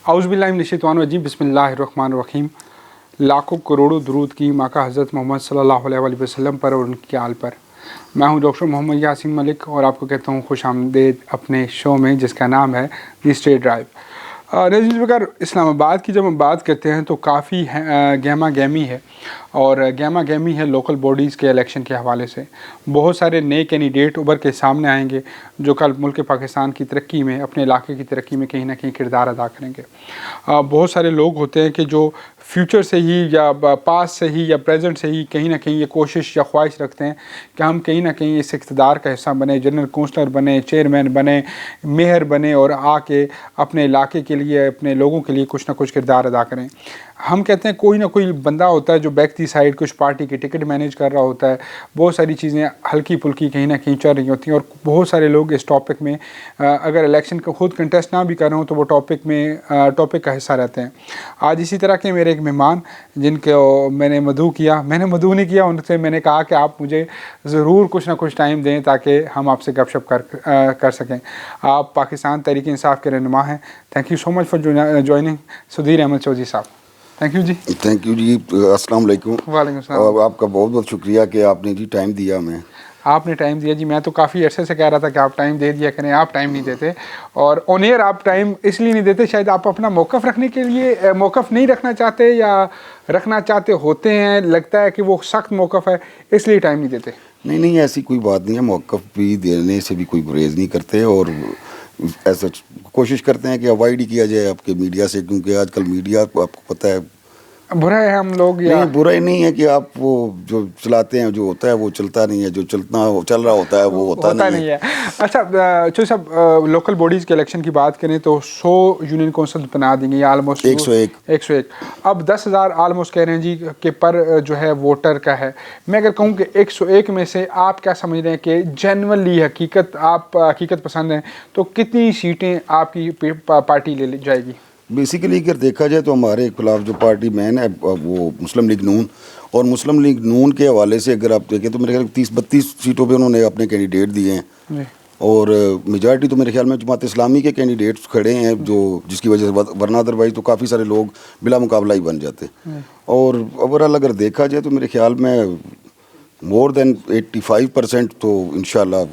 औज़ुबिल्लाहिमिनश्शैतानिर्रजीम बिस्मिल्लाहिर्रहमानिर्रहीम। लाखों करोड़ों दुरूद की माका हज़रत मोहम्मद सल्लल्लाहु अलैहि वसल्लम पर और उनकी आल पर। मैं हूं डॉक्टर मोहम्मद यासीन मलिक और आपको कहता हूं खुश आमदीद अपने शो में जिसका नाम है दी स्टेट ड्राइव। नज़ीर बकर, इस्लामाबाद की जब हम बात करते हैं तो काफ़ी गहमा गहमी है और गहमा गहमी है लोकल बॉडीज़ के इलेक्शन के हवाले से। बहुत सारे नए कैंडिडेट उभर के सामने आएंगे जो कल मुल्क पाकिस्तान की तरक्की में, अपने इलाके की तरक्की में कहीं ना कहीं किरदार अदा करेंगे। बहुत सारे लोग होते हैं कि जो फ्यूचर से ही या पास से ही या प्रेजेंट से ही कहीं ना कहीं ये कोशिश या ख्वाहिश रखते हैं कि हम कहीं ना कहीं इस इक़्तिदार का हिस्सा बने, जनरल कौंसलर बने, चेयरमैन बने, मेयर बने और आके अपने इलाके के लिए, अपने लोगों के लिए कुछ ना कुछ किरदार अदा करें। हम कहते हैं कोई ना कोई बंदा होता है जो बैक दी साइड कुछ पार्टी की टिकट मैनेज कर रहा होता है। बहुत सारी चीज़ें हल्की फुल्की कहीं ना कहीं चल रही होती हैं और बहुत सारे लोग इस टॉपिक में अगर इलेक्शन का खुद कंटेस्ट ना भी कर रहे हो तो वो टॉपिक का हिस्सा रहते हैं। आज इसी तरह के मेरे एक मेहमान जिनको मैंने मदऊ नहीं किया, उनसे मैंने कहा कि आप मुझे ज़रूर कुछ ना कुछ टाइम दें ताकि हम आपसे गपशप कर सकें। आप पाकिस्तान तहरीक इंसाफ के रहनुमा हैं। Thank you so much for joining Sudhir Ahmad Chaudhary साहब। Thank you ji. अस्सलाम वालेकुम। वालेकुम सलाम। आपका बहुत बहुत शुक्रिया कि आपने जी टाइम दिया हमें। आपने टाइम दिया जी, मैं तो काफ़ी अरसे से कह रहा था कि आप टाइम दे दिया करें, आप टाइम नहीं देते। और ऑन एयर आप टाइम इसलिए नहीं देते, शायद आप अपना मौक़िफ़ रखने के लिए मौक़िफ़ नहीं रखना चाहते या रखना चाहते होते हैं, लगता है कि वो सख्त मौक़िफ़ है इसलिए टाइम नहीं देते। नहीं, ऐसी कोई बात नहीं है। मौक़िफ़ भी देने से भी कोई गुरेज़ नहीं करते और ऐसा कोशिश करते हैं कि अवॉइड ही किया जाए आपके मीडिया से, क्योंकि आजकल मीडिया आपको पता है बुरा है हम लोग या नहीं। बुरा ही नहीं है कि आप वो जो चलाते हैं जो होता है वो चलता नहीं है, जो चल रहा होता है वो होता नहीं है। अच्छा चौधरी साहब, लोकल बॉडीज़ के इलेक्शन की बात करें तो 100 यूनियन कौंसिल बना देंगे ऑलमोस्ट 101। अब 10,000 ऑलमोस्ट कह रहे हैं जी के पर जो है वोटर का है। मैं अगर कहूँ कि 101 में से आप क्या समझ रहे हैं कि जनरली हकीकत पसंद हैं तो कितनी सीटें आपकी पार्टी ले जाएगी? बेसिकली अगर देखा जाए तो हमारे खिलाफ जो पार्टी मैन है वो मुस्लिम लीग नून, और मुस्लिम लीग नून के हवाले से अगर आप देखें तो मेरे ख्याल 30-32 सीटों पे उन्होंने अपने कैंडिडेट दिए हैं और मेजॉरिटी तो मेरे ख्याल में जमात इस्लामी के कैंडिडेट्स खड़े हैं, जो जिसकी वजह से वरना अदरवाइज तो काफ़ी सारे लोग बिला मुकाबला ही बन जाते। और ओवरऑल अगर देखा जाए तो मेरे ख्याल में मोर देन 85% तो इंशाल्लाह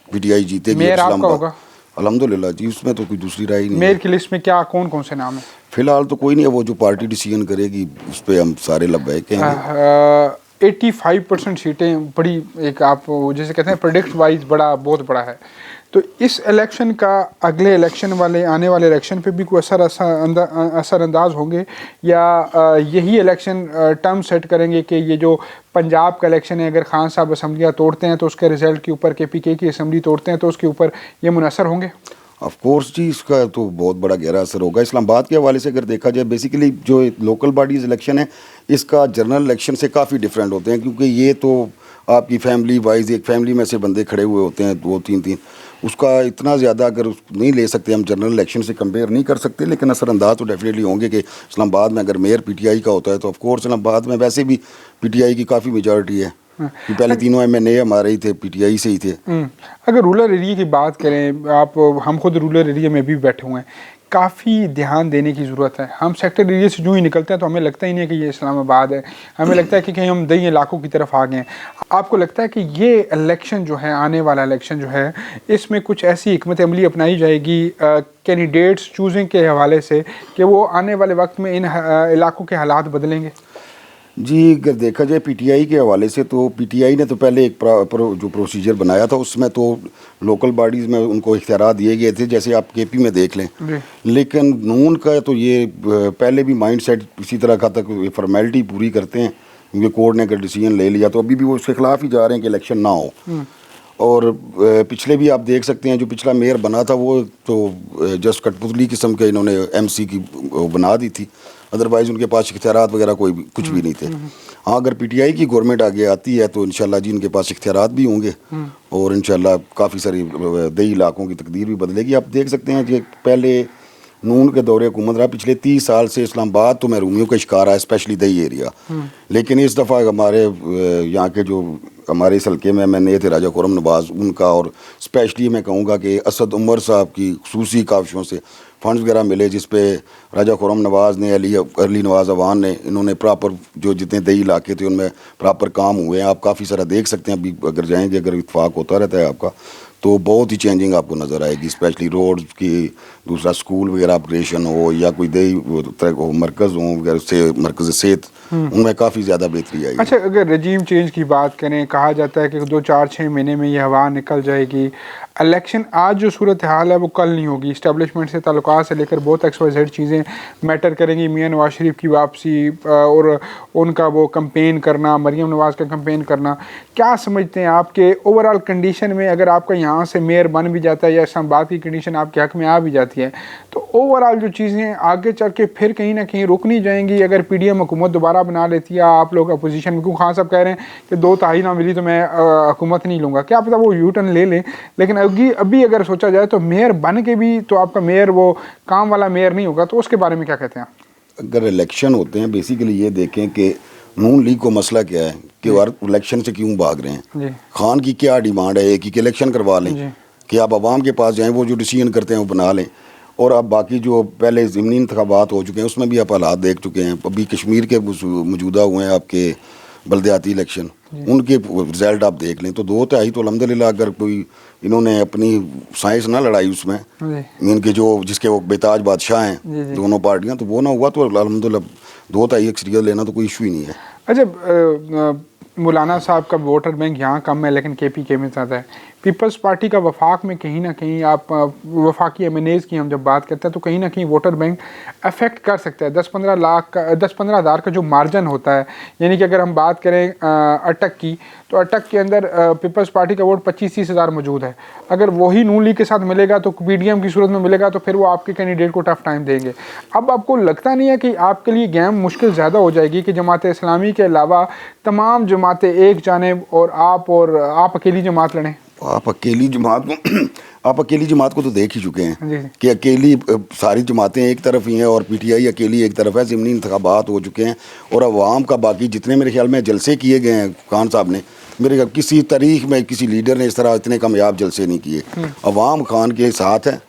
PTI जीतेगी। होगा अल्हम्दुलिल्लाह जी, उसमें तो कोई दूसरी राय नहीं। मेयर की लिस्ट में क्या कौन से नाम है? फिलहाल तो कोई नहीं है, वो जो पार्टी डिसीजन करेगी उस पर हम सारे लब्बैक हैं। 85% सीटें बड़ी एक आप जैसे कहते हैं प्रेडिक्ट वाइज बहुत बड़ा है। तो इस इलेक्शन का अगले इलेक्शन आने वाले इलेक्शन पे भी कोई असरअंदाज होंगे या यही इलेक्शन टर्म सेट करेंगे कि ये जो पंजाब का इलेक्शन है, अगर खान साहब असम्बलियाँ तोड़ते हैं तो उसके रिजल्ट के ऊपर, KPK की असम्बली तोड़ते हैं तो उसके ऊपर ये मुनसर होंगे? ऑफ कोर्स जी, इसका तो बहुत बड़ा गहरा असर होगा। इस्लामाबाद के हवाले से अगर देखा जाए, बेसिकली जो लोकल बॉडीज़ इलेक्शन है इसका जनरल इलेक्शन से काफ़ी डिफरेंट होते हैं, क्योंकि ये तो आपकी फैमिली वाइज, एक फैमिली में से बंदे खड़े हुए होते हैं 2-3, उसका इतना ज़्यादा अगर नहीं ले सकते हम, जनरल इलेक्शन से कंपेयर नहीं कर सकते, लेकिन असरअंदाज तो डेफिनेटली होंगे कि इस्लामाबाद में अगर मेयर PTI का होता है तो ऑफकोर्स इस्लामाबाद में वैसे भी PTI की काफ़ी मेजॉरिटी है कि पहले तीनों MNA हमारे ही थे, PTI से ही थे। अगर रूरल एरिया की बात करें, हम खुद रूरल एरिया में भी बैठे हुए हैं, काफ़ी ध्यान देने की ज़रूरत है। हम सेक्टर एरिया से जो ही निकलते हैं तो हमें लगता ही नहीं है कि ये इस्लामाबाद है, हमें लगता है कि कहीं हम दही इलाकों की तरफ आ गए हैं। आपको लगता है कि ये इलेक्शन जो है, आने वाला इलेक्शन जो है, इसमें कुछ ऐसी हिकमत अमली अपनाई जाएगी कैंडिडेट्स चूजिंग के हवाले से कि वो आने वाले वक्त में इन इलाकों के हालात बदलेंगे? जी, अगर देखा जाए PTI के हवाले से तो PTI ने तो पहले एक जो प्रोसीजर बनाया था उसमें तो लोकल बॉडीज़ में उनको इख्तियार दिए गए थे, जैसे आप KP में देख लें। लेकिन नून का तो ये पहले भी माइंड सेट इसी तरह का था कि फॉर्मेलिटी पूरी करते हैं, क्योंकि कोर्ट ने अगर डिसीजन ले लिया तो अभी भी वो उसके खिलाफ ही जा रहे हैं कि इलेक्शन ना हो। और पिछले भी आप देख सकते हैं, जो पिछला मेयर बना था वो तो जस्ट कठपुतली किस्म के इन्होंने MC की बना दी थी, अदरवाइज़ उनके पास इख्तियारात वगैरह कुछ भी नहीं थे। हाँ, अगर PTI की गवर्नमेंट आगे आती है तो इंशाल्लाह जी इनके पास इख्तियारात भी होंगे और इंशाल्लाह काफ़ी सारी दही इलाकों की तकदीर भी बदलेगी। आप देख सकते हैं कि पहले नून के दौरे हुकूमत रहा, पिछले 30 साल से इस्लामाबाद तो महरूमियों का शिकार है, स्पेशली दही एरिया। लेकिन इस दफ़ा हमारे यहाँ के जो हमारे इस हल्के में MNA थे राजा खुर्रम नवाज़, उनका, और स्पेशली मैं कहूँगा कि असद उमर साहब की खुसूसी काविशों से फंड्स वगैरह मिले, जिस पे राजा खुर्रम नवाज़ ने, अली नवाज़ अवान ने, इन्होंने प्रॉपर जो जितने दही इलाके थे उनमें प्रॉपर काम हुए हैं। आप काफ़ी सारा देख सकते हैं, अभी अगर जाएंगे, अगर इत्फाक होता रहता है आपका, तो बहुत ही चेंजिंग आपको नज़र आएगी, स्पेशली रोड की, दूसरा स्कूल वगैरह ऑपरेशन हो या कोई दही मरकज़ हो वगैरह से, मरकज़ सेहत, उनमें काफ़ी ज़्यादा बेहतरी आई। अच्छा, अगर रजीम चेंज की बात करें, कहा जाता है कि 2-4-6 महीने में ये हवा निकल जाएगी। इलेक्शन आज जो सूरत हाल है वो कल नहीं होगी। इस्टेब्लिशमेंट से ताल्लुकात से लेकर बहुत XYZ चीज़ें मैटर करेंगी। मियां नवाज शरीफ की वापसी और उनका वो कंपेन करना, मरीम नवाज़ का कंपेन करना, क्या समझते हैं आपके ओवरऑल कंडीशन में, अगर आपका यहाँ से मेयर बन भी जाता है या इस्लामाबाद की कंडीशन आपके हक में आ भी जाती है, तो ओवरऑल जो चीज़ें आगे चल के फिर कहीं ना कहीं रुक नहीं जाएंगी अगर PDM हुकूमत दोबारा बना लेती है? आप लोग अपोजिशन में, क्योंकि खान साहब कह रहे हैं कि 2 तिहाई ना मिली तो मैं हुकूमत नहीं लूँगा, क्या पता वो यू टर्न ले लें। लेकिन अभी अगर सोचा जाए तो मेयर बन के भी तो आपका मेयर वो काम वाला मेयर नहीं होगा, तो उसके बारे में क्या कहते हैं? अगर इलेक्शन होते हैं, बेसिकली ये देखें कि नून लीग को मसला क्या है कि हर इलेक्शन से क्यों भाग रहे हैं। खान की क्या डिमांड है? एक ही इलेक्शन करवा लें कि आप आवाम के पास जाएं, वो जो डिसीजन करते हैं वो बना लें। और अब बाकी जो पहले ज़मीनी इंतखाबात हो चुके हैं उसमें भी आप हालात देख चुके हैं। अभी कश्मीर के मौजूदा हुए हैं आपके बल्दियाती इलेक्शन, उनके रिज़ल्ट आप देख लें तो 2 तिहाई तो अल्हम्दुलिल्लाह, अगर कोई इन्होंने अपनी साइंस ना लड़ाई उसमें, इनके जो जिसके वो बेताज बादशाह हैं दोनों पार्टियां, तो वो ना हुआ तो अल्हम्दुलिल्लाह 2 तिहाई अक्सरियत लेना तो कोई इशू ही नहीं है। अच्छा, मौलाना साहब का वोटर बैंक यहाँ कम है लेकिन KPK में ज़्यादा है। पीपल्स पार्टी का वफाक में कहीं ना कहीं, आप वफाकी MNAs की हम जब बात करते हैं तो कहीं ना कहीं वोटर बैंक अफेक्ट कर सकता है। 10-15 लाख का, 10-15 हज़ार का जो मार्जिन होता है, यानी कि अगर हम बात करें अटक की, तो अटक के अंदर पीपल्स पार्टी का वोट 25-30 हज़ार मौजूद है। अगर वही नून लीग के साथ मिलेगा तो PDM की सूरत में मिलेगा तो फिर वो आपके कैंडिडेट को टफ टाइम देंगे। अब आपको लगता नहीं है कि आपके लिए गेम मुश्किल ज़्यादा हो जाएगी कि जमात इस्लामी के अलावा तमाम जमातें एक जानिब और आप अकेली जमात लड़ें? आप अकेली जमात को तो देख ही चुके हैं कि अकेली सारी जमातें एक तरफ ही हैं और PTI अकेली एक तरफ है। ज़मीनी इंतखाबात हो चुके हैं और अवाम का बाकी जितने मेरे ख्याल में जलसे किए गए हैं खान साहब ने, मेरे ख्याल किसी तारीख में किसी लीडर ने इस तरह इतने कामयाब जलसे नहीं किए। अवाम खान के साथ है,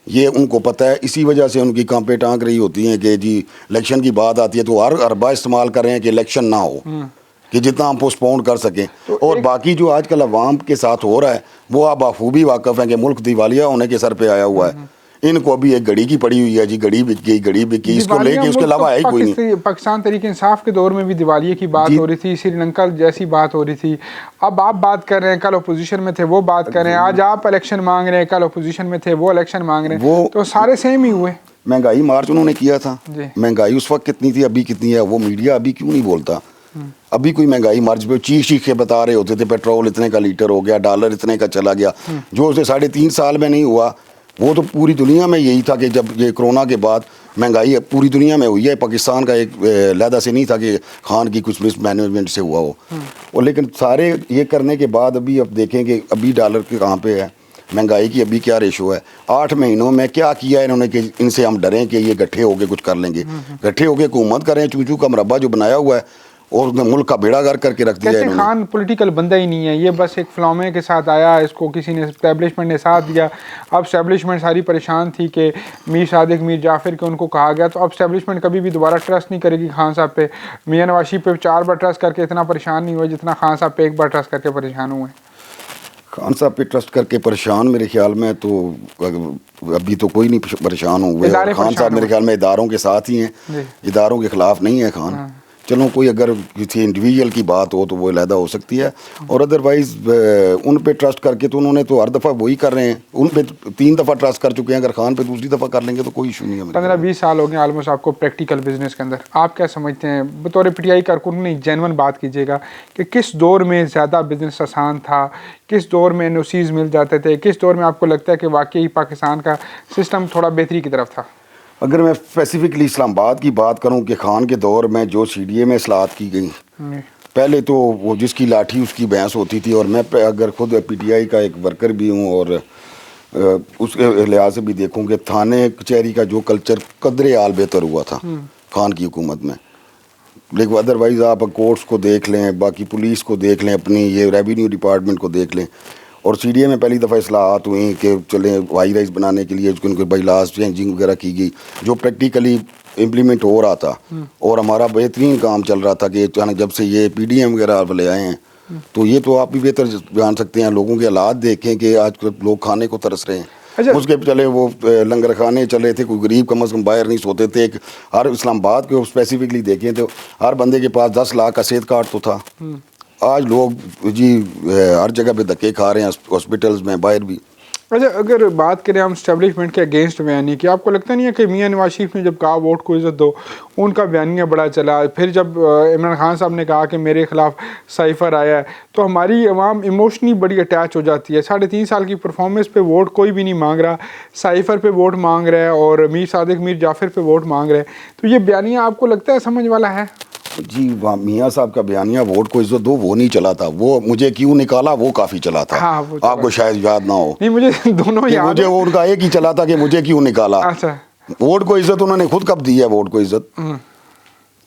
ये उनको पता है। इसी वजह से उनकी कांपे टांग रही होती हैं कि जी इलेक्शन की बात आती है तो हर अरबा इस्तेमाल कर रहे हैं कि इलेक्शन ना हो, कि जितना हम पोस्टपोन कर सकें। तो और बाकी जो आजकल अवाम के साथ हो रहा है वो आप बखूबी वाकफ़ हैं कि मुल्क दिवालिया होने के सर पे आया हुआ है। इनको अभी एक घड़ी की पड़ी हुई है जी, घड़ी बिक गई, इसको लेके उसके अलावा है ही कोई नहीं। पाकिस्तान तहरीक इंसाफ के दौर में भी दिवालिये की बात हो रही थी, श्रीलंका जैसी बात हो रही थी। अब आप बात कर रहे हैं, कल अपोजिशन में थे वो बात कर रहे हैं, आज आप इलेक्शन मांग रहे हैं, कल अपोजिशन में थे वो इलेक्शन मांग रहे हैं, तो सारे सेम ही हुए। महंगाई मार्च उन्होंने किया था, महंगाई उस वक्त कितनी थी, अभी कितनी है, वो मीडिया अभी क्यों नहीं बोलता? अभी कोई महंगाई मार्च पे चीख के बता रहे होते थे पेट्रोल इतने का लीटर हो गया, डॉलर इतने का चला गया। जो उसे 3.5 साल में नहीं हुआ वो तो पूरी दुनिया में यही था कि जब ये कोरोना के बाद महंगाई पूरी दुनिया में हुई है। पाकिस्तान का एक लहदा से नहीं था कि खान की कुछ मिसमैनेजमेंट से हुआ हो। और लेकिन सारे ये करने के बाद अभी अब देखें कि अभी डॉलर के कहाँ पे है, महंगाई की अभी क्या रेशो है। 8 महीनों में क्या किया इन्होंने कि इनसे हम डरें कि ये गट्ठे होके कुछ कर लेंगे। गट्ठे होके हुकूमत करें, चूचू का मरबा जो बनाया हुआ है और उसने मुल्क का बेड़ा गर्क करके रख दिया है। खान पॉलिटिकल बंदा ही नहीं है, ये बस एक फ्लॉमे के साथ आया, इसको किसी ने एस्टेब्लिशमेंट ने साथ दिया। अब एस्टेब्लिशमेंट सारी परेशान थी कि मीर सादिक, मीर जाफिर के उनको कहा गया, तो अब एस्टेब्लिशमेंट कभी भी दोबारा ट्रस्ट नहीं करेगी खान साहब पे। मियां नवाज शरीफ पे 4 बार ट्रस्ट करके इतना परेशान नहीं हुए जितना खान साहब पे 1 बार ट्रस्ट करके परेशान हुए। खान साहब पे ट्रस्ट करके परेशान मेरे ख्याल में तो अभी तो कोई नहीं परेशान हुए। खान साहब मेरे ख्याल में इदारों के साथ ही हैं, इदारों के खिलाफ नहीं है खान। चलो कोई अगर किसी इंडिविजुअल की बात हो तो वो अलहदा हो सकती है, और अदरवाइज उन पे ट्रस्ट करके तो उन्होंने तो हर दफ़ा वही कर रहे हैं। उन पे 3 दफ़ा ट्रस्ट कर चुके हैं, अगर खान पे दूसरी दफ़ा कर लेंगे तो कोई इशू नहीं है। 15-20 साल हो गए ऑलमोस्ट आपको प्रैक्टिकल बिजनेस के अंदर। आप क्या समझते हैं बतौर PTI कारकुन, नहीं जेन्युइन बात कीजिएगा कि किस दौर में ज़्यादा बिजनेस आसान था, किस दौर में NOCs मिल जाते थे, किस दौर में आपको लगता है कि वाकई पाकिस्तान का सिस्टम थोड़ा बेहतरी की तरफ था? अगर मैं स्पेसिफिकली इस्लामाबाद की बात करूं कि खान के दौर में जो CDA में इस्लाहत की गई, पहले तो वो जिसकी लाठी उसकी भैंस होती थी। और मैं अगर खुद PTI का एक वर्कर भी हूं और उसके लिहाज से भी देखूं कि थाने कचहरी का जो कल्चर कदरे आल बेहतर हुआ था खान की हुकूमत में। लेकिन अदरवाइज़ आप कोर्ट्स को देख लें, बाकी पुलिस को देख लें, अपनी ये रेवेन्यू डिपार्टमेंट को देख लें, और CDA में पहली दफ़ा इस्लाहात हुई कि चले वाई राइस बनाने के लिए उनके बाईलाज चेंजिंग वगैरह की गई, जो प्रैक्टिकली इम्प्लीमेंट हो रहा था और हमारा बेहतरीन काम चल रहा था कि अचानक जब से ये PDM वगैरह वाले आए हैं तो ये तो आप भी बेहतर जान सकते हैं, लोगों के हालात देखें कि आज लोग खाने को तरस रहे हैं। अच्छा। उसके चले वो लंगर खाने चले थे, कोई गरीब कम अज़ कम बाहर नहीं सोते थे। हर इस्लामाबाद को स्पेसिफिकली देखें तो हर बंदे के पास 10 लाख का सेहत कार्ड तो था। आज लोग जी हर जगह पे धक्के खा रहे हैं, हॉस्पिटल्स में बाहर भी। अच्छा, अगर बात करें हम स्टैब्लिशमेंट के अगेंस्ट बयानी की, आपको लगता नहीं है कि मियां नवाज शरीफ ने जब कहा वोट को इज़्ज़त दो, उनका बयानिया बड़ा चला, फिर जब इमरान खान साहब ने कहा कि मेरे खिलाफ साइफर आया है तो हमारी आवाम इमोशनली बड़ी अटैच हो जाती है। 3.5 साल की परफॉर्मेंस पे वोट कोई भी नहीं मांग रहा, साइफर पे वोट मांग रहा है और मीर सादिक मीर जाफर पे वोट मांग रहे हैं, तो ये बयानिया आपको लगता है समझ वाला है? जी, मियाँ साहब का बयानिया वोट को इज्जत दो वो नहीं चला था, वो मुझे क्यों निकाला वो काफ़ी चला था। हाँ, वो आपको शायद याद ना हो। नहीं, मुझे दोनों याद मुझे वो उनका एक ही चला था कि मुझे क्यों निकाला। अच्छा, वोट को इज्जत उन्होंने खुद कब दी है? वोट को इज्जत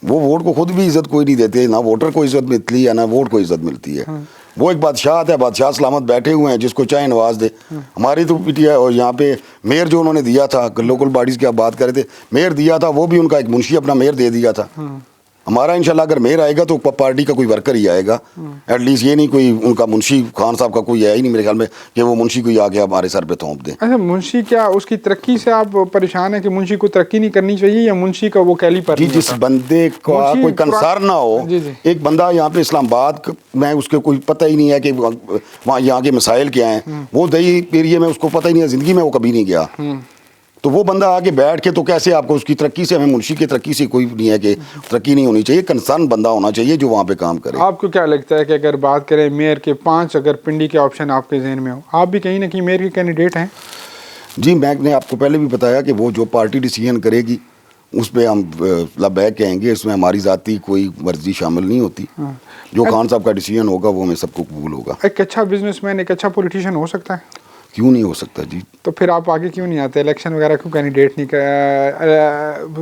वो वोट को खुद भी इज्जत कोई नहीं देते, ना वोटर को इज्जत मिलती है ना वोट को इज्जत मिलती है। वो एक बादशाह है, बादशाह सलामत बैठे हुए हैं, जिसको चाहे नवाज दे। हमारी तो PTI और यहाँ पे मेयर जो उन्होंने दिया था, लोकल बॉडीज़ की आप बात कर रहे थे, मेयर दिया था, वो भी उनका एक मुंशी अपना मेयर दे दिया था। हमारा इंशाल्लाह अगर मेयर आएगा तो पार्टी का कोई वर्कर ही आएगा, एटलीस्ट ये नहीं कोई उनका मुंशी खान साहब का कोई है ही नहीं मेरे ख्याल में कि वो मुंशी कोई आके हमारे सर पे थोप दे। अच्छा, मुंशी क्या उसकी तरक्की से आप परेशान है कि मुंशी को तरक्की नहीं करनी चाहिए या मुंशी का वो कैलिपर जी, जिस बंदे का कोई कंसर्न ना हो, जी। एक बंदा यहाँ पे इस्लामाबाद में उसके कोई पता ही नहीं है कि वहाँ यहाँ के मसाइल क्या हैं, वो दही एरिया में उसको पता ही नहीं है, ज़िंदगी में वो कभी नहीं गया, तो वो बंदा आगे बैठ के तो कैसे आपको उसकी तरक्की से, हमें मुंशी की तरक्की से कोई नहीं है कि तरक्की नहीं होनी चाहिए, कंसर्न बंदा होना चाहिए जो वहाँ पे काम करे। आपको क्या लगता है कि अगर बात करें मेयर के 5 अगर पिंडी के ऑप्शन आपके जहन में हो, आप भी कहीं ना कहीं मेयर के कैंडिडेट हैं? जी, मैंने आपको पहले भी बताया कि वो जो पार्टी डिसीजन करेगी उस पर हम बैक कहेंगे, इसमें हमारी ज़ाती कोई मर्जी शामिल नहीं होती। जो खान साहब का डिसीजन होगा वो हमें सबको कबूल होगा। एक अच्छा बिजनेसमैन एक अच्छा पॉलिटिशियन हो सकता है? क्यों नहीं हो सकता जी। तो फिर आप आगे क्यों नहीं आते, इलेक्शन वगैरह क्यों कैंडिडेट नहीं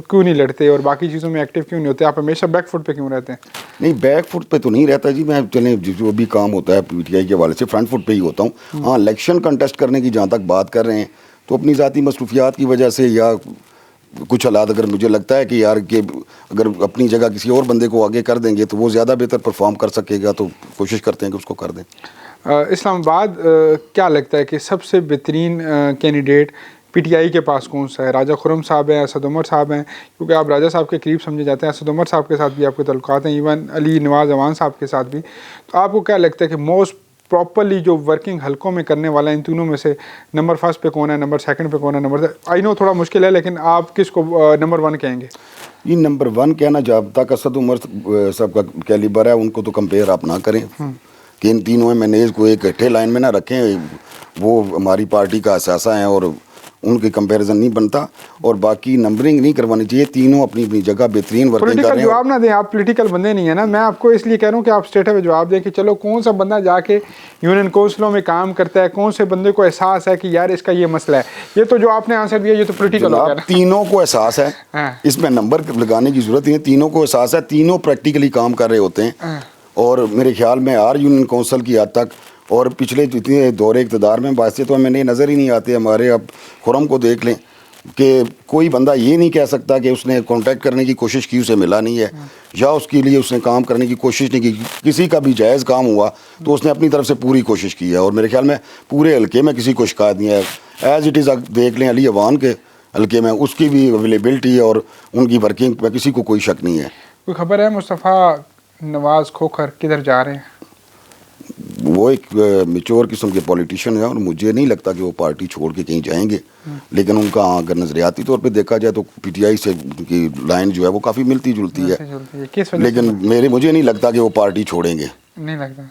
क्यों नहीं लड़ते और बाकी चीज़ों में एक्टिव क्यों नहीं होते? आप हमेशा बैक फुट पे क्यों रहते हैं? नहीं, बैक फुट पे तो नहीं रहता जी, मैं चले जो भी काम होता है PTI के हवाले से फ्रंट फुट पे ही होता हूँ। हाँ, इलेक्शन कंटेस्ट करने की जहाँ तक बात कर रहे हैं तो अपनी ज़ाती मसरूफियात की वजह से या कुछ हालात अगर मुझे लगता है कि यार कि अगर अपनी जगह किसी और बंदे को आगे कर देंगे तो वो ज़्यादा बेहतर परफॉर्म कर सकेगा, तो कोशिश करते हैं कि उसको कर दें। इस्लामाबाद क्या लगता है कि सबसे बेहतरीन कैंडिडेट PTI के पास कौन सा है? राजा खुर्रम साहब हैं, असद उमर साहब हैं, क्योंकि आप राजा साहब के करीब समझे जाते हैं, असद उमर साहब के साथ भी आपके तल्लुकात हैं, इवन अली नवाज अवान साहब के साथ भी। तो आपको क्या लगता है कि मोस्ट प्रॉपरली जो वर्किंग हलकों में करने वाला इन तीनों में से नंबर 1 पे कौन है, नंबर 2 पे कौन है, नंबर आई नो थोड़ा मुश्किल है, लेकिन आप किसको नंबर 1 कहेंगे? ये नंबर 1 कहना, जब तक असद उमर साहब का कैलिबर है उनको तो कंपेयर आप ना करें कि इन तीनों मैनेज को एक इकट्ठे लाइन में ना रखें, वो हमारी पार्टी का असासा है और उनकी कंपैरिजन नहीं बनता, और बाकी नंबरिंग नहीं करवानी चाहिए। तीनों अपनी अपनी जगह बेहतरीन वर्किंग कर रहे हैं। जवाब ना दें, आप पॉलिटिकल बंदे नहीं है ना, मैं आपको इसलिए कह रहा हूँ कि आप स्ट्रेट अवे जवाब दें कि चलो कौन सा बंदा जाके यूनियन काउंसिलों में काम करता है, कौन से बंदे को एहसास है कि यार इसका ये मसला है। ये तो जो आपने आंसर दिया ये तो पॉलिटिकल हो गया। तीनों को एहसास है, इसमें नंबर लगाने की जरूरत नहीं है, तीनों को एहसास है, तीनों प्रैक्टिकली काम कर रहे होते हैं। और मेरे ख्याल में हर यूनियन काउंसिल की हद तक और पिछले जितने दौरे इक़्तिदार में बात से तो हमें नज़र ही नहीं आते। हमारे अब खुर्रम को देख लें कि कोई बंदा ये नहीं कह सकता कि उसने कांटेक्ट करने की कोशिश की, उसे मिला नहीं है, या उसके लिए उसने काम करने की कोशिश नहीं की। किसी का भी जायज़ काम हुआ तो उसने अपनी तरफ से पूरी कोशिश की है, और मेरे ख्याल में पूरे हल्के में किसी को शिकायत नहीं है। एज़ इट इज़ देख लें अली अवान के हल्के में, उसकी भी अवेलेबिलिटी और उनकी वर्किंग में किसी को कोई शक नहीं है। कोई खबर है मुस्तफ़ा नवाज़ खोखर किधर जा रहे हैं? वो एक मेच्योर किस्म के पॉलिटिशियन है और मुझे नहीं लगता कि वो पार्टी छोड़ के कहीं जाएंगे, लेकिन उनका अगर नजरियाती तौर पे देखा जाए तो PTI से उनकी लाइन जो है वो काफ़ी मिलती जुलती है, लेकिन मुझे नहीं लगता कि वो पार्टी छोड़ेंगे। नहीं लगता।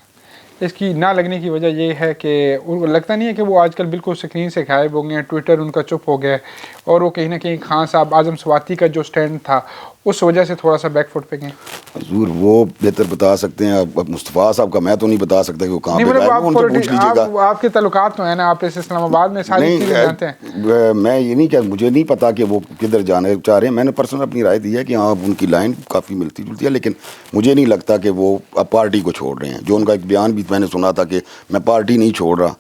इसकी ना लगने की वजह ये है कि उनको लगता नहीं है कि वो आजकल बिल्कुल स्क्रीन से गायब हो गए हैं, ट्विटर उनका चुप हो गया है और वो कहीं ना कहीं खान साहब आजम स्वाति का जो स्टैंड था उस वजह से थोड़ा सा बैकफुट पे गए? हजूर वो बेहतर बता सकते हैं, अब मुस्तफ़ा साहब का मैं तो नहीं बता सकता कि वो कहाँ पे गए, उनसे पूछ लीजिएगा। आपके ताल्लुकात तो है ना, आप इस इस्लामाबाद में सारी चीज़ें जानते हैं। मैं ये नहीं कह, मुझे नहीं पता कि वो किधर जाने चाह रहे हैं। मैंने पर्सनल अपनी राय दी है कि हाँ उनकी लाइन काफ़ी मिलती जुलती है, लेकिन मुझे नहीं लगता कि वो अब पार्टी को छोड़ रहे हैं। जो उनका एक बयान भी मैंने सुना था कि मैं पार्टी नहीं छोड़ रहा,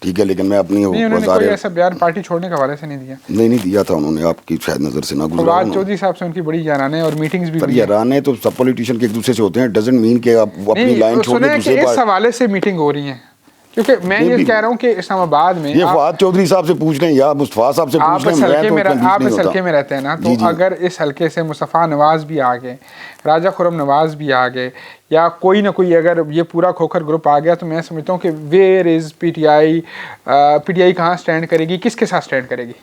ठीक है, लेकिन मैं अपनी कोई ऐसा बयान पार्टी छोड़ने के हवाले से नहीं दिया। नहीं दिया था उन्होंने, आपकी शायद नज़र से ना गुजरा। फवाद चौधरी साहब से उनकी बड़ी याराने और मीटिंग्स भी याराने तो सब पॉलिटिशियन के एक दूसरे से होते हैं, डजंट मीन कि आप अपनी लाइन छोड़ के दूसरे इस हवाले से मीटिंग हो रही है, क्योंकि मैं ये कह रहा हूँ कि इस्लामाबाद में ये फवाद चौधरी साहब से पूछ लें या मुस्तफ़ा साहब से पूछ लें। आप इस हल्के में रहते हैं ना, तो अगर इस हल्के से मुस्तफ़ा नवाज भी आ गए, राजा खुरम नवाज भी आ गए, या कोई ना कोई अगर ये पूरा खोखर ग्रुप आ गया, तो मैं समझता हूँ कि वेयर इज़ पीटीआई कहाँ स्टैंड करेगी, किसके साथ स्टैंड करेगी?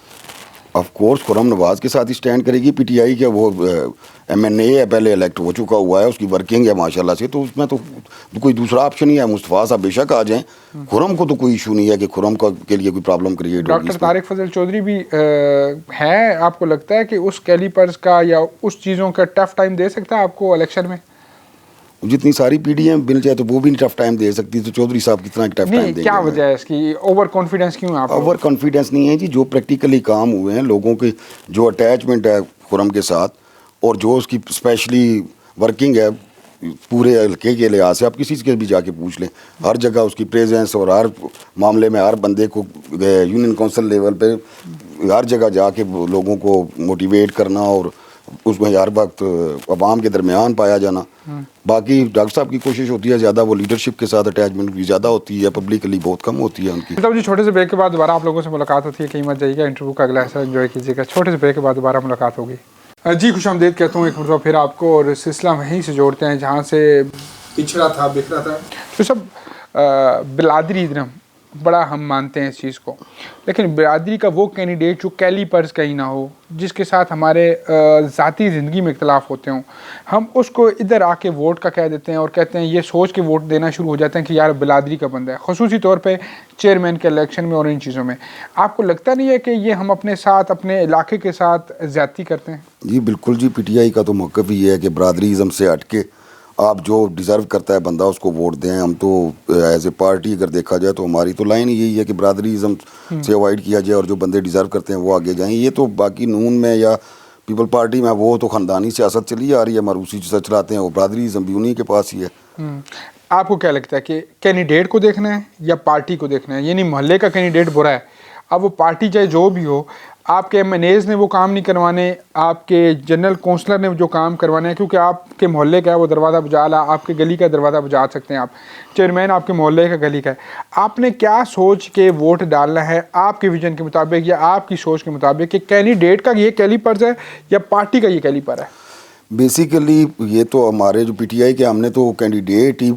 ऑफ कोर्स खुरम नवाज के साथ ही स्टैंड करेगी पीटीआई के। वो MNA है, पहले इलेक्ट हो चुका हुआ है, उसकी वर्किंग है माशाल्लाह से, तो उसमें तो कोई दूसरा ऑप्शन नहीं है। मुस्तफ़ा साहब बेशक आ जाएं, खुरम को तो कोई इशू नहीं है कि खुरम के लिए कोई प्रॉब्लम क्रिएट होगी। डॉक्टर तारिक फजल चौधरी भी है, आपको लगता है कि उस कैलिपर्स का या उस चीज़ों का टफ टाइम दे सकता है आपको इलेक्शन में? जितनी सारी पीडीएम मिल जाए तो वो भी टफ टाइम दे सकती है, तो चौधरी साहब कितना टफ टाइम देंगे? क्या वजह है इसकी? ओवर कॉन्फिडेंस क्यों? आप ओवर कॉन्फिडेंस नहीं है जी, जो प्रैक्टिकली काम हुए हैं, लोगों के जो अटैचमेंट है खुरम के साथ, और जो उसकी स्पेशली वर्किंग है पूरे हल्के के लिहाज से, आप किसी के भी जाके पूछ लें, हर जगह उसकी प्रेजेंस, और हर मामले में हर बंदे को यूनियन काउंसिल लेवल पे हर जगह जाके लोगों को मोटिवेट करना और उसमें हर वक्त अवाम के दरमियान पाया जाना। बाकी डॉक्टर साहब की कोशिश होती है ज़्यादा, वो लीडरशिप के साथ अटैचमेंट भी ज़्यादा होती है, पब्लिकली बहुत कम होती है उनकी। मतलब जी छोटे से ब्रेक के बाद दोबारा आप लोगों से मुलाकात होती है, कहीं मत जाइएगा, इंटरव्यू का अगला हिस्सा एंजॉय कीजिएगा। छोटे से ब्रेक के बाद दोबारा मुलाकात होगी। जी खुशामदीद कहता हूँ एक मरतबा फिर आपको, और सिलसिला वहीं से जोड़ते हैं जहाँ से पिछड़ा था, बिखरा था। तो सब बिरादरी इधर बड़ा हम मानते हैं इस चीज़ को, लेकिन बिरादरी का वो कैंडिडेट जो कैलिपर्स कहीं ना हो, जिसके साथ हमारे ज़ाती ज़िंदगी में इख्तलाफ होते हों, हम उसको इधर आके वोट का कह देते हैं और कहते हैं, ये सोच के वोट देना शुरू हो जाते हैं कि यार बिरादरी का बंदा है, ख़ुसूसी तौर पे चेयरमैन के इलेक्शन में और इन चीज़ों में। आपको लगता नहीं है कि ये हम अपने साथ, अपने इलाके के साथ ज़्यादती करते हैं? जी बिल्कुल जी, पीटीआई का तो मौक़िफ़ ही है कि बरादरीज़म से हट के आप जो डिज़र्व करता है बंदा उसको वोट दें। हम तो एज ए पार्टी अगर देखा जाए तो हमारी तो लाइन यही है कि बरादरीज़म से अवॉइड किया जाए और जो बंदे डिज़र्व करते हैं वो आगे जाएं। ये तो बाकी नून में या पीपल पार्टी में वो तो ख़ानदानी सियासत चली आ रही है, मरूसी सच चलाते हैं, वो बरादरीज़म भी उन्हीं के पास ही है। आपको क्या लगता है कि कैंडिडेट को देखना है या पार्टी को देखना है? यानी मोहल्ले का कैंडिडेट बुरा है, अब वो पार्टी चाहे जो भी हो, आपके MNAs ने वो काम नहीं करवाने, आपके जनरल काउंसलर ने जो काम करवाने हैं, क्योंकि आपके मोहल्ले का है वो दरवाज़ा बुझा ला, आपके गली का दरवाज़ा बुझा सकते हैं आप, चेयरमैन आपके मोहल्ले का गली का है। आपने क्या सोच के वोट डालना है आपके विजन के मुताबिक या आपकी सोच के मुताबिक कि कैंडिडेट का ये कैलिपर्स है या पार्टी का ये कैलिपर है? बेसिकली ये तो हमारे जो पीटीआई के, हमने तो कैंडिडेट ही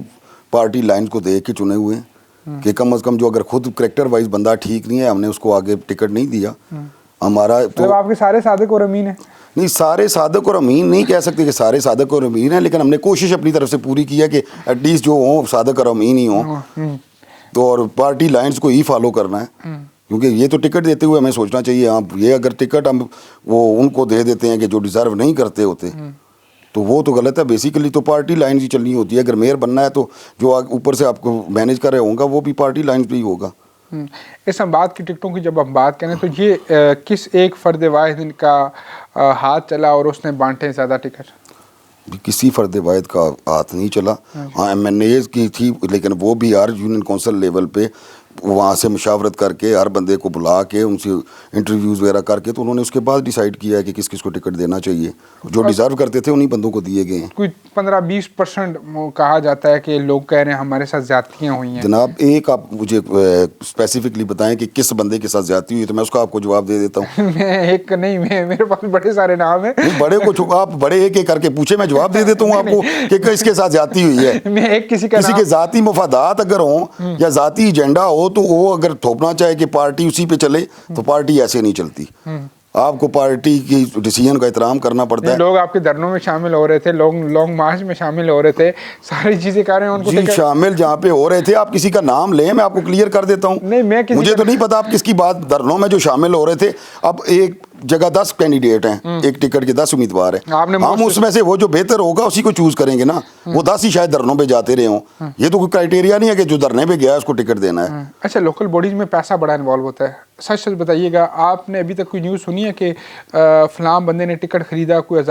पार्टी लाइन को देख के चुने हुए हैं कि कम अज़ कम जो अगर खुद करेक्टर वाइज बंदा ठीक नहीं है, हमने उसको आगे टिकट नहीं दिया। हमारा तो आपके सारे सादिक और अमीन है? नहीं, सारे सादिक और अमीन नहीं कह सकते कि सारे सादिक और अमीन हैं, लेकिन हमने कोशिश अपनी तरफ से पूरी की है कि एटलीस्ट जो हों सादिक और अमीन ही हों। तो और पार्टी लाइन्स को ही फॉलो करना है, क्योंकि ये तो टिकट देते हुए हमें सोचना चाहिए, हाँ ये अगर टिकट हम वो उनको दे देते हैं कि जो डिज़र्व नहीं करते होते, तो वो तो गलत है। बेसिकली तो पार्टी लाइन ही चलनी होती है। अगर मेयर बनना है तो जो ऊपर से आपको मैनेज कर रहे होगा वो भी पार्टी लाइन पे ही होगा। इस्लामाबाद की टिकटों की जब हम बात करें तो ये किस एक फ़र्द वाहिद का हाथ चला और उसने बांटे ज़्यादा टिकट? किसी फ़र्द वाहिद का हाथ नहीं चला। हाँ MNAs की थी, लेकिन वो भी हर यूनियन काउंसिल लेवल पे वहाँ से मुशावरत करके हर बंदे को बुला के उनसे इंटरव्यूज़ वगैरह करके, तो उन्होंने उसके बाद डिसाइड किया है कि किस किस को टिकट देना चाहिए। जो डिज़र्व करते थे उन्हीं बंदों को दिए गए हैं। कोई 15-20% कहा जाता है कि लोग कह रहे हैं हमारे साथ ज़्यादतियाँ हुई हैं। जनाब एक आप मुझे स्पेसिफिकली बताएं कि किस बंदे के साथ ज़्यादती हुई, तो मैं उसका आपको जवाब दे देता हूँ। मेरे पास बड़े सारे नाम हैं। बड़े को आप बड़े एक एक करके पूछे, मैं जवाब दे देता हूँ आपको कि किसके साथ ज़्यादती हुई है। मैं एक किसी के ज़ाती मफादात अगर हों या ज़ाती एजेंडा हो, तो वो अगर थोपना चाहे कि पार्टी उसी पे चले, तो पार्टी ऐसे नहीं चलती। आपको पार्टी की डिसीजन का एहतराम करना पड़ता है। लोग आपके धरनों में शामिल हो रहे थे, लोग लॉन्ग मार्च में शामिल हो रहे थे, सारी चीजें कर रहे हैं उनको जी शामिल जहाँ पे हो रहे थे। आप किसी का नाम लें, मैं आपको क्लियर कर देता हूँ। नहीं, मुझे तो नहीं पता आप किसकी बात धरनों में जो शामिल हो रहे थे। अब एक जगह 10 कैंडिडेट हैं, एक टिकट के 10 उम्मीदवार हैं, हम उसमें से वो जो बेहतर होगा उसी को चूज करेंगे ना। वो 10 ही शायद धरनों पे जाते रहे हों, ये तो कोई क्राइटेरिया नहीं है कि जो धरने पे गया है उसको टिकट देना है। अच्छा, लोकल बॉडीज में पैसा बड़ा इन्वॉल्व होता है, सच सच बताइएगा, आपने अभी तक कोई न्यूज़ सुनी है कि फलाम बंदे ने टिकट खरीदा, कोई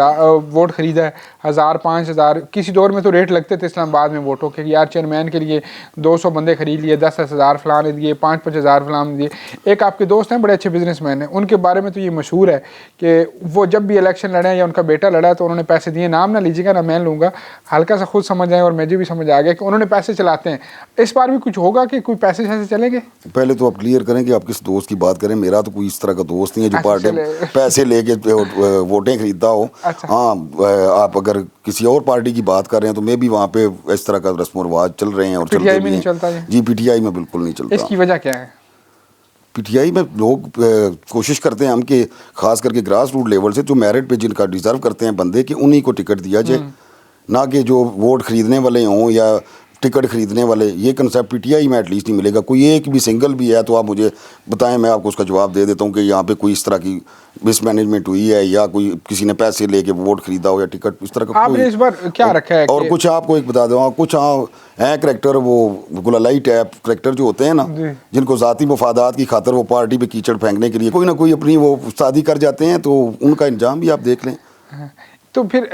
वोट खरीदा है 1000 5000, किसी दौर में तो रेट लगते थे इस्लामाबाद में वोटों के, यार चेयरमैन के लिए 200 बंदे खरीद लिए, 10,000 फलां ने दिए, 5-5 हज़ार फलां ने दिए। एक आपके दोस्त हैं बड़े अच्छे बिजनेसमैन हैं, उनके बारे में तो ये मशहूर है कि वो जब भी इलेक्शन लड़े या उनका बेटा लड़ा तो उन्होंने पैसे दिए, नाम ना लीजिएगा ना मैं लूँगा, हल्का सा खुद समझ आए और मुझे भी समझ आ गया कि उन्होंने पैसे चलाते हैं। इस बार भी कुछ होगा कि कोई पैसे शैसे चलेंगे? पहले तो आप क्लियर करें कि आप किस दोस्त की बात करें। मेरा तो कोई इस तरह का दोस्त नहीं है जो पार्टी पैसे लेके वोटें खरीदता हो। अच्छा। हाँ, आप अगर किसी और पार्टी की बात कर रहे हैं तो मैं भी वहाँ पे इस तरह का रस्म रिवाज चल रहे हैं और पीटीआई में नहीं चलता है जी, पीटीआई में बिल्कुल नहीं चलता। इसकी वजह क्या है? पीटीआई में लोग कोशिश करते हैं हम कि खास करके ग्रास रूट लेवल से जो मेरिट पे जिनका डिजर्व करते हैं बंदे कि उन्हीं को टिकट दिया जाए, ना कि जो वोट खरीदने वाले हों या टिकट खरीदने वाले। ये कंसेप्ट पीटीआई में एटलीस्ट नहीं मिलेगा। कोई एक भी सिंगल भी है तो आप मुझे बताएं, मैं आपको उसका जवाब दे देता हूँ कि यहाँ पे कोई इस तरह की मिसमैनेजमेंट हुई है या कोई किसी ने पैसे लेके वोट खरीदा हो या टिकट इस तरह का। आपने इस बार क्या रखा है? और कुछ आपको एक बता दूँ, कुछ हैं करेक्टर, वो गुलालाई टाइप करेक्टर जो होते हैं ना, जिनको ज़ाती मफादात की खातर वो पार्टी पे कीचड़ फेंकने के लिए कोई ना कोई अपनी वो शादी कर जाते हैं, तो उनका इंजाम भी आप देख लें। तो फिर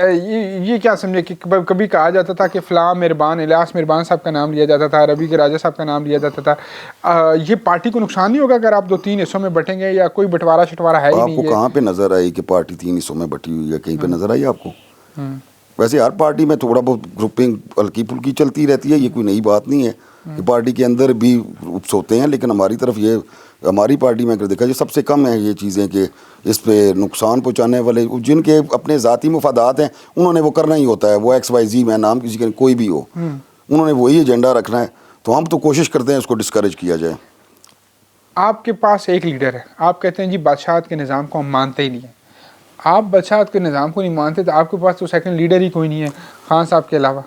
ये क्या समझे कि कभी कहा जाता था कि फ़लाँ मेहरबान इलियास मेहरबान साहब का नाम लिया जाता था, रवि के राजा साहब का नाम लिया जाता था। ये पार्टी को नुकसान नहीं होगा अगर आप 2-3 हिस्सों में बटेंगे या कोई बंटवारा छटवारा है ही नहीं? आपको कहाँ पे नजर आई कि पार्टी 3 हिस्सों में बटी हुई है? कहीं पे नजर आई आपको? वैसे हर पार्टी में थोड़ा बहुत ग्रुपिंग हल्की फुल्की चलती रहती है, ये कोई नई बात नहीं है कि पार्टी के अंदर भी ग्रुप्स होते हैं। लेकिन हमारी पार्टी में अगर देखा जाए सबसे कम है ये चीज़ें कि इस पे नुकसान पहुंचाने वाले जिनके अपने ज़ाती मुफादात हैं उन्होंने वो करना ही होता है। वो XYZ में नाम किसी का कोई भी हो, उन्होंने वही एजेंडा रखना है, तो हम तो कोशिश करते हैं उसको डिस्करेज किया जाए। आपके पास एक लीडर है, आप कहते हैं जी बादशाहत के निज़ाम को हम मानते ही नहीं हैं। आप बादशाहत के निज़ाम को नहीं मानते तो आपके पास तो सेकंड लीडर ही कोई नहीं है खान साहब के अलावा।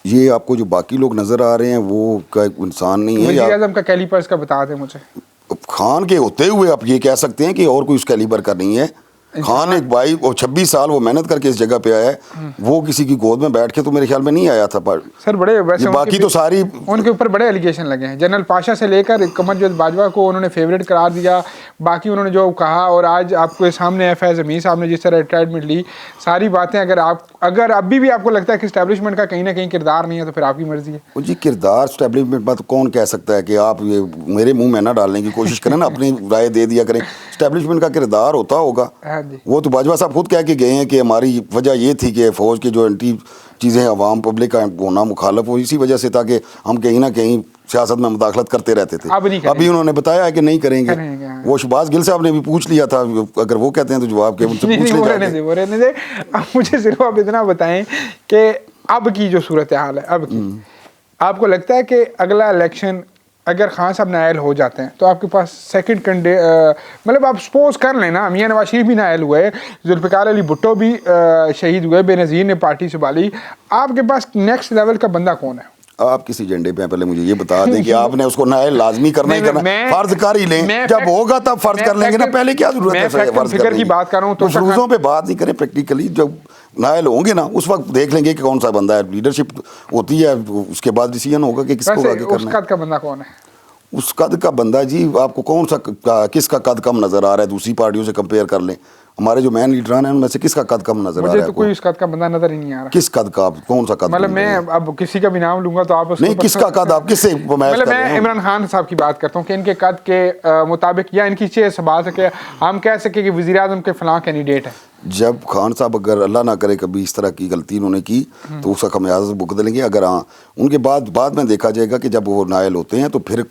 ये आपको जो बाकी लोग नज़र आ रहे हैं वो का इंसान नहीं है। वज़ीर आज़म का कैलिपर्स का बता दें मुझे। खान के होते हुए आप ये कह सकते हैं कि और कोई उस कैलिबर का नहीं है। खान एक भाई और 26 साल वो मेहनत करके इस जगह पे आया है, वो किसी की गोद में बैठ के तो मेरे ख्याल में नहीं आया था। सर बड़े वैसे बाकी तो सारी उनके ऊपर बड़े एलिगेशन लगे हैं। जनरल पाशा से लेकर कमरजद बाजवा को उन्होंने फेवरेट करार दिया, बाकी उन्होंने जो कहा, और आज आपके सामने फैज़ अमीर साहब ने जिस तरह रिटायरमेंट ली, सारी बातें अगर अभी भी आपको लगता है कि इस्टेब्लिशमेंट का कहीं ना कहीं किरदार नहीं है तो फिर आपकी मर्जी है। जी, किरदार इस्टेब्लिशमेंट में तो कौन कह सकता है कि आप ये मेरे मुंह में ना डालने की कोशिश करें ना, अपनी राय दे दिया करें। इस्टेब्लिशमेंट का किरदार होता होगा, वो तो बाजवा साहब खुद कह के गए हैं कि हमारी वजह ये थी कि फ़ौज के जो एंटी चीज़ें अवाम पब्लिक का होना मुखालफ हो, इसी वजह से था कि हम कहीं ना कहीं सियासत में मुदाखलत करते रहते थे। अभी उन्होंने बताया है कि नहीं करेंगे। वो शहबाज गिल साहब ने भी पूछ लिया था, अगर वो कहते हैं तो जवाब के उनसे पूछ ले। अब मुझे सिर्फ आप इतना बताएं कि अब की जो सूरत हाल है, अब की आपको लगता है कि अगला इलेक्शन अगर खान साहब नायल हो जाते हैं तो आपके पास सेकंड मतलब आप सपोज कर लेना मियां नवाज शरीफ भी नायल हुए, जुल्फ़िकार अली भुट्टो भी शहीद हुए, बेनज़ीर ने पार्टी संभाली, आपके पास नेक्स्ट लेवल का बंदा कौन है? आप किस एजेंडे पे हैं पहले मुझे ये बता दें कि आपने उसको नायल लाजमी करना ही करना, फर्ज कर ही लें, जब होगा तब फर्ज कर लेंगे ना, पहले क्या जरूरत है फर्ज करने की? बात कर रहा हूं तो मफरूज़ों पे बात नहीं करें, प्रैक्टिकली जब नायल होंगे ना उस वक्त देख लेंगे कि कौन सा बंदा है। लीडरशिप होती है, उसके बाद डिसीजन होगा कि किसको आगे करना है। उस कद का बंदा कौन है? उस कद का बंदा जी आपको कौन सा किसका कद कम नजर आ रहा है? दूसरी पार्टियों से कंपेयर कर लें, हमारे जो मैन लीडरान हैं उनमें से किसका कद कम नजर आ रहा है? मुझे तो कोई उस कद का बंदा नजर ही नहीं आ रहा। किस कद का? कौन सा कद? मतलब मैं अब किसी का भी नाम लूंगा तो आप नहीं, किसका कद आप किससे? मतलब मैं इमरान खान साहब की बात करता हूँ कि इनके कद के मुताबिक या इनकी चीज़ सवाल सके हम कह सके कि वज़ीर आज़म के फलां कैंडिडेट है। जब खान साहब अगर अल्लाह ना करे कभी इस तरह की गलती उन्होंने की तो उसका खमियाजा भुगत लेंगे। अगर हाँ उनके बाद में देखा जाएगा कि जब वो नायल होते हैं तो फिर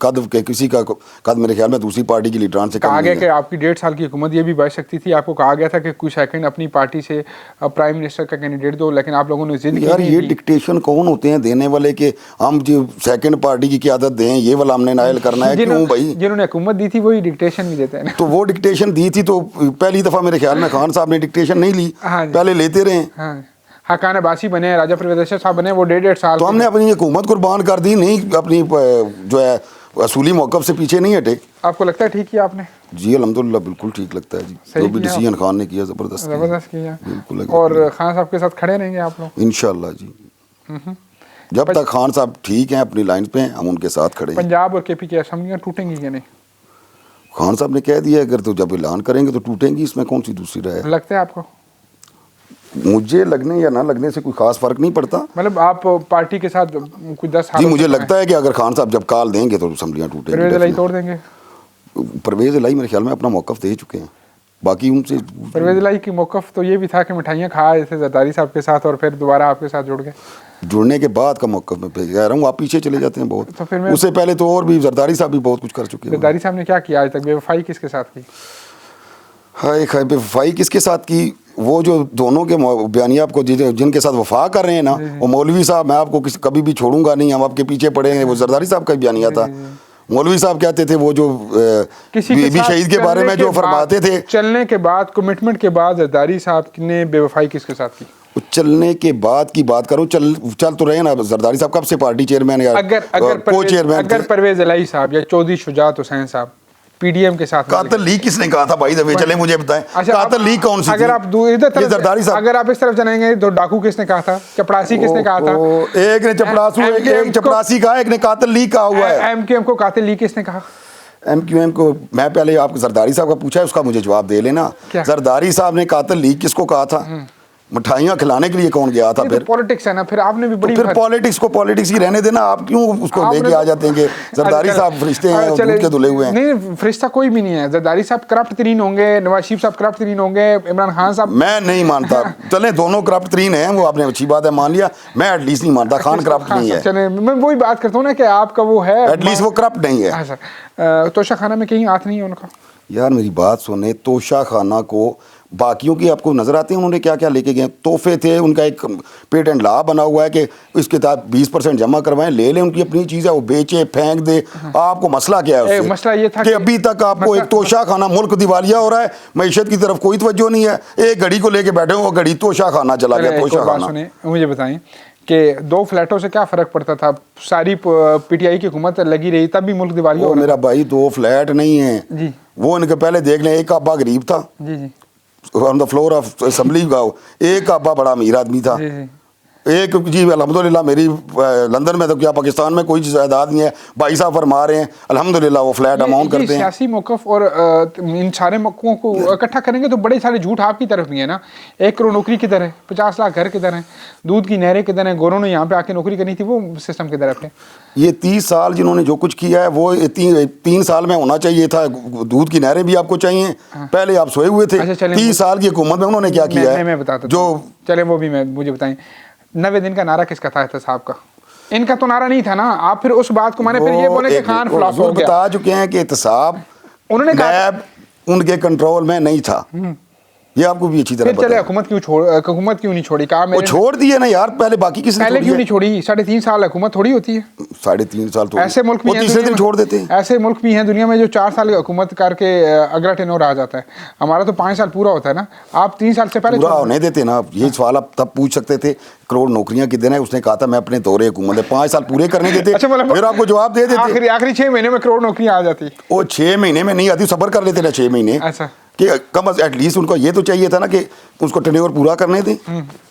कद के किसी का कद मेरे ख्याल में दूसरी पार्टी की लीडरान से कहा गया कि आपकी 1.5 साल की हुकूमत ये भी बढ़ सकती थी। आपको कहा गया था कि कुछ सेकंड अपनी पार्टी से प्राइम मिनिस्टर का कैंडिडेट दो, लेकिन आप लोगों ने जिद यार ये डिक्टेशन कौन होते हैं देने वाले कि हम जो सेकंड पार्टी की क़यादत दें, ये वाला हमने नायल करना है? क्यों भाई? जिन्होंने हुकूमत दी थी वही डिक्टेशन भी देते हैं। तो वो डिक्टेशन दी थी तो पहली दफ़ा मेरे ख्याल में खान साहब ने डिक्टेशन नहीं ली, पहले लेते रहे। हकान अब्बासी बने, राजा परवेज़ साहब बने, वो 1.5 साल तो हमने अपनी हुकूमत कुर्बान कर दी, नहीं अपनी जो है असूली मौक़िफ़ से पीछे नहीं हटे। आपको लगता है ठीक किया आपने? जी अल्हम्दुलिल्लाह बिल्कुल ठीक लगता है जी, जो भी डिसीजन खान ने किया ज़बरदस्त किया। बिल्कुल। और खान साहब के साथ खड़े रहेंगे आप लोग इंशाअल्लाह जी। जब तक खान साहब ठीक हैं, अपनी लाइन पे हैं, हम उनके साथ खड़े हैं। पंजाब और केपी की असम्बलियाँ टूटेंगी या नहीं? खान साहब ने कह दिया अगर तो जब ऐलान करेंगे तो टूटेंगी, इसमें कौन सी दूसरी राय है? लगता है आपको? मुझे लगने या ना लगने से कोई खास फर्क नहीं पड़ता। मतलब आप पार्टी के साथ कुछ 10 साल जी मुझे लगता है कि अगर खान साहब जब कॉल देंगे तो असम्बलियाँ टूटेंगी। परवेज़ इलाही तोड़ देंगे? परवेज़ इलाही मेरे ख्याल में अपना मौक़िफ़ दे चुके हैं, बाकी उनसे। परवेज़ इलाही की मौक़िफ़ तो ये भी था कि मिठाइयाँ खा रहे थे जरदारी साहब के साथ और फिर दोबारा आपके साथ जुड़ गए। जुड़ने के बाद का मौक़िफ़ मैं कह रहा हूँ, आप पीछे चले जाते हैं बहुत। तो फिर उससे पहले तो और भी जरदारी साहब भी बहुत कुछ कर चुके हैं। जरदारी साहब ने क्या किया आज तक? बेवफाई किसके साथ की? हाय हाय, बेवफाई किसके साथ की? वो जो दोनों के बयानिया आपको जिनके साथ वफा कर रहे हैं ना, वो मौलवी साहब, मैं आपको कभी भी छोड़ूंगा नहीं, हम आपके पीछे पड़े हैं, वो जरदारी साहब का बयानिया था। मौलवी साहब कहते थे वो जो बीबी शहीद के बारे में जो फरमाते थे, चलने के बाद, कमिटमेंट के बाद जरदारी साहब ने बेवफाई किसके साथ की? चलने के बाद की बात करूं, चल तो रहे ना जरदारी साहब कब से पार्टी चेयरमैन या को चेयरमैन? अगर परवेज़ इलाही साहब या चौधरी शुजात हुसैन साहब पीडीएम के साथ, कातिल लीग किसने कहा था भाई? दफे चले मुझे बताएं। अच्छा, कातिल लीग कौन सी? अगर आप इधर तरफ जरदारी साहब, अगर आप इस तरफ जाएंगे तो डाकू किसने कहा था? चपड़ासी किसने कहा था? एक ने चपड़ासू, एक चपड़ासी कहा, एक ने कातिल लीग कहा हुआ है। एमक्यूएम को कातिल लीग किसने कहा? एमक्यूएम को मैं पहले आपको जरदारी साहब का पूछा है, उसका मुझे जवाब दे लेना। जरदारी साहब ने कातिल लीग किसको कहा था? मिठाइयाँ खिलाने के लिए कौन गया था? फिर पॉलिटिक्स है ना, फिर आपने भी बड़ी, फिर पॉलिटिक्स को पॉलिटिक्स ही रहने देना, आप क्यों उसको लेके आ जाते हैं? जरदारी साहब फरिश्ते हैं, दूध के धुले हुए हैं। नहीं, फरिश्ता कोई भी नहीं है। जरदारी साहब करप्ट तरीन होंगे, नवाज शरीफ साहब करप्ट तरीन होंगे, इमरान खान साहब, मैं नहीं मानता। चले दोनों करप्ट तरीन हैं, वो आपने अच्छी बात है मान लिया, मैं एटलीस्ट नहीं मानता खान करप्ट नहीं है। चले मैं वही बात करता हूँ ना कि आपका वो है, एटलीस्ट वो करप्ट नहीं है। तोशा खाना में कहीं हाथ नहीं है उनका। यार मेरी बात सुने, तोशा खाना को बाकियों की आपको नजर आते हैं उन्होंने क्या क्या लेके गए? तोहफे थे, उनका एक पेटेंट लॉ बना हुआ है कि इसके तहत 20% जमा करवाएं, ले लें, उनकी अपनी चीज़ है, वो बेचे फेंक दे। आपको मसला क्या है उससे? मसला ये था कि अभी तक आपको एक तोशा खाना, मुल्क दिवालिया हो रहा है, मईशत की तरफ कोई तवज्जो नहीं है, एक घड़ी को लेके बैठे हो, घड़ी तोशा खाना चला गया। तोशा खाना, मुझे बताएं कि 2 फ्लैटों से क्या फ़र्क पड़ता था? सारी पीटीआई की हुकूमत लगी रही तब भी मुल्क दिवालिया हो रहा। मेरा भाई 2 फ्लैट नहीं है जी, वो इनके पहले देख लें। एक अब्बा गरीब था जी जी, on the floor of assembly का, एक अब्बा बड़ा अमीर आदमी था। जी जी। एक जी अल्हम्दुलिल्लाह मेरी लंदन में तो क्या पाकिस्तान में कोई जायदाद नहीं है, भाई साहब फरमा रहे हैं अल्हम्दुलिल्लाह वो फ्लैट अमाउंट करते हैं। सियासी मौक़िफ़ और इन सारे मौक़ों को इकट्ठा करेंगे तो बड़े सारे झूठ आपकी तरफ भी है ना। 1 करोड़ नौकरी किधर है? 50 लाख घर किधर है? दूध की नहरें किधर हैं? गोरों ने यहाँ पे आके नौकरी करनी थी, वो सिस्टम किधर है? ये 30 साल जिन्होंने जो कुछ किया है वो 3 साल में होना चाहिए था। दूध की नहरें भी आपको चाहिए, पहले आप सोए हुए थे। 30 साल की हुकूमत में उन्होंने क्या किया है? मैं बताता जो चले वो भी मुझे बताएं। 90 दिन का नारा किसका था एहतसाब का? इनका तो नारा नहीं था ना। आप फिर उस बात को माने, फिर ये बोले कि खान फ्लॉप हो गया। बता चुके हैं कि एहतसाब उन्होंने कहा उनके कंट्रोल में नहीं था, ये आपको भी अच्छी तरह पता है। हुकूमत क्यों नहीं छोड़ी? कहा वो छोड़ दिए ना यार, पहले बाकी किसने पहले क्यों नहीं छोड़ी? 3.5 साल हुकूमत थोड़ी होती है। 3.5 साल तो ऐसे मुल्क भी हैं, तीसरे दिन छोड़ देते हैं। ऐसे मुल्क भी हैं दुनिया में जो 4 साल की हुकूमत करके अगला टेनोर आ जाता है। हमारा तो 5 साल पूरा होता है ना, आप 3 साल से पहले पूरा होने देते ना। ये सवाल आप तब पूछ सकते थे, करोड़ नौकरियां कितने हैं? उसने कहा था मैं अपने दौरे हुकूमत है 5 साल पूरे करने देते। अच्छा, फिर आपको जवाब दे देते। आखिरी 6 महीने में करोड़ नौकरियां आ जाती। वो 6 महीने में नहीं आती, सब्र कर लेते ना 6 महीने। अच्छा, कि कम एटलीस्ट उनको ये तो चाहिए था ना कि उसको टेन्योर पूरा करने दें,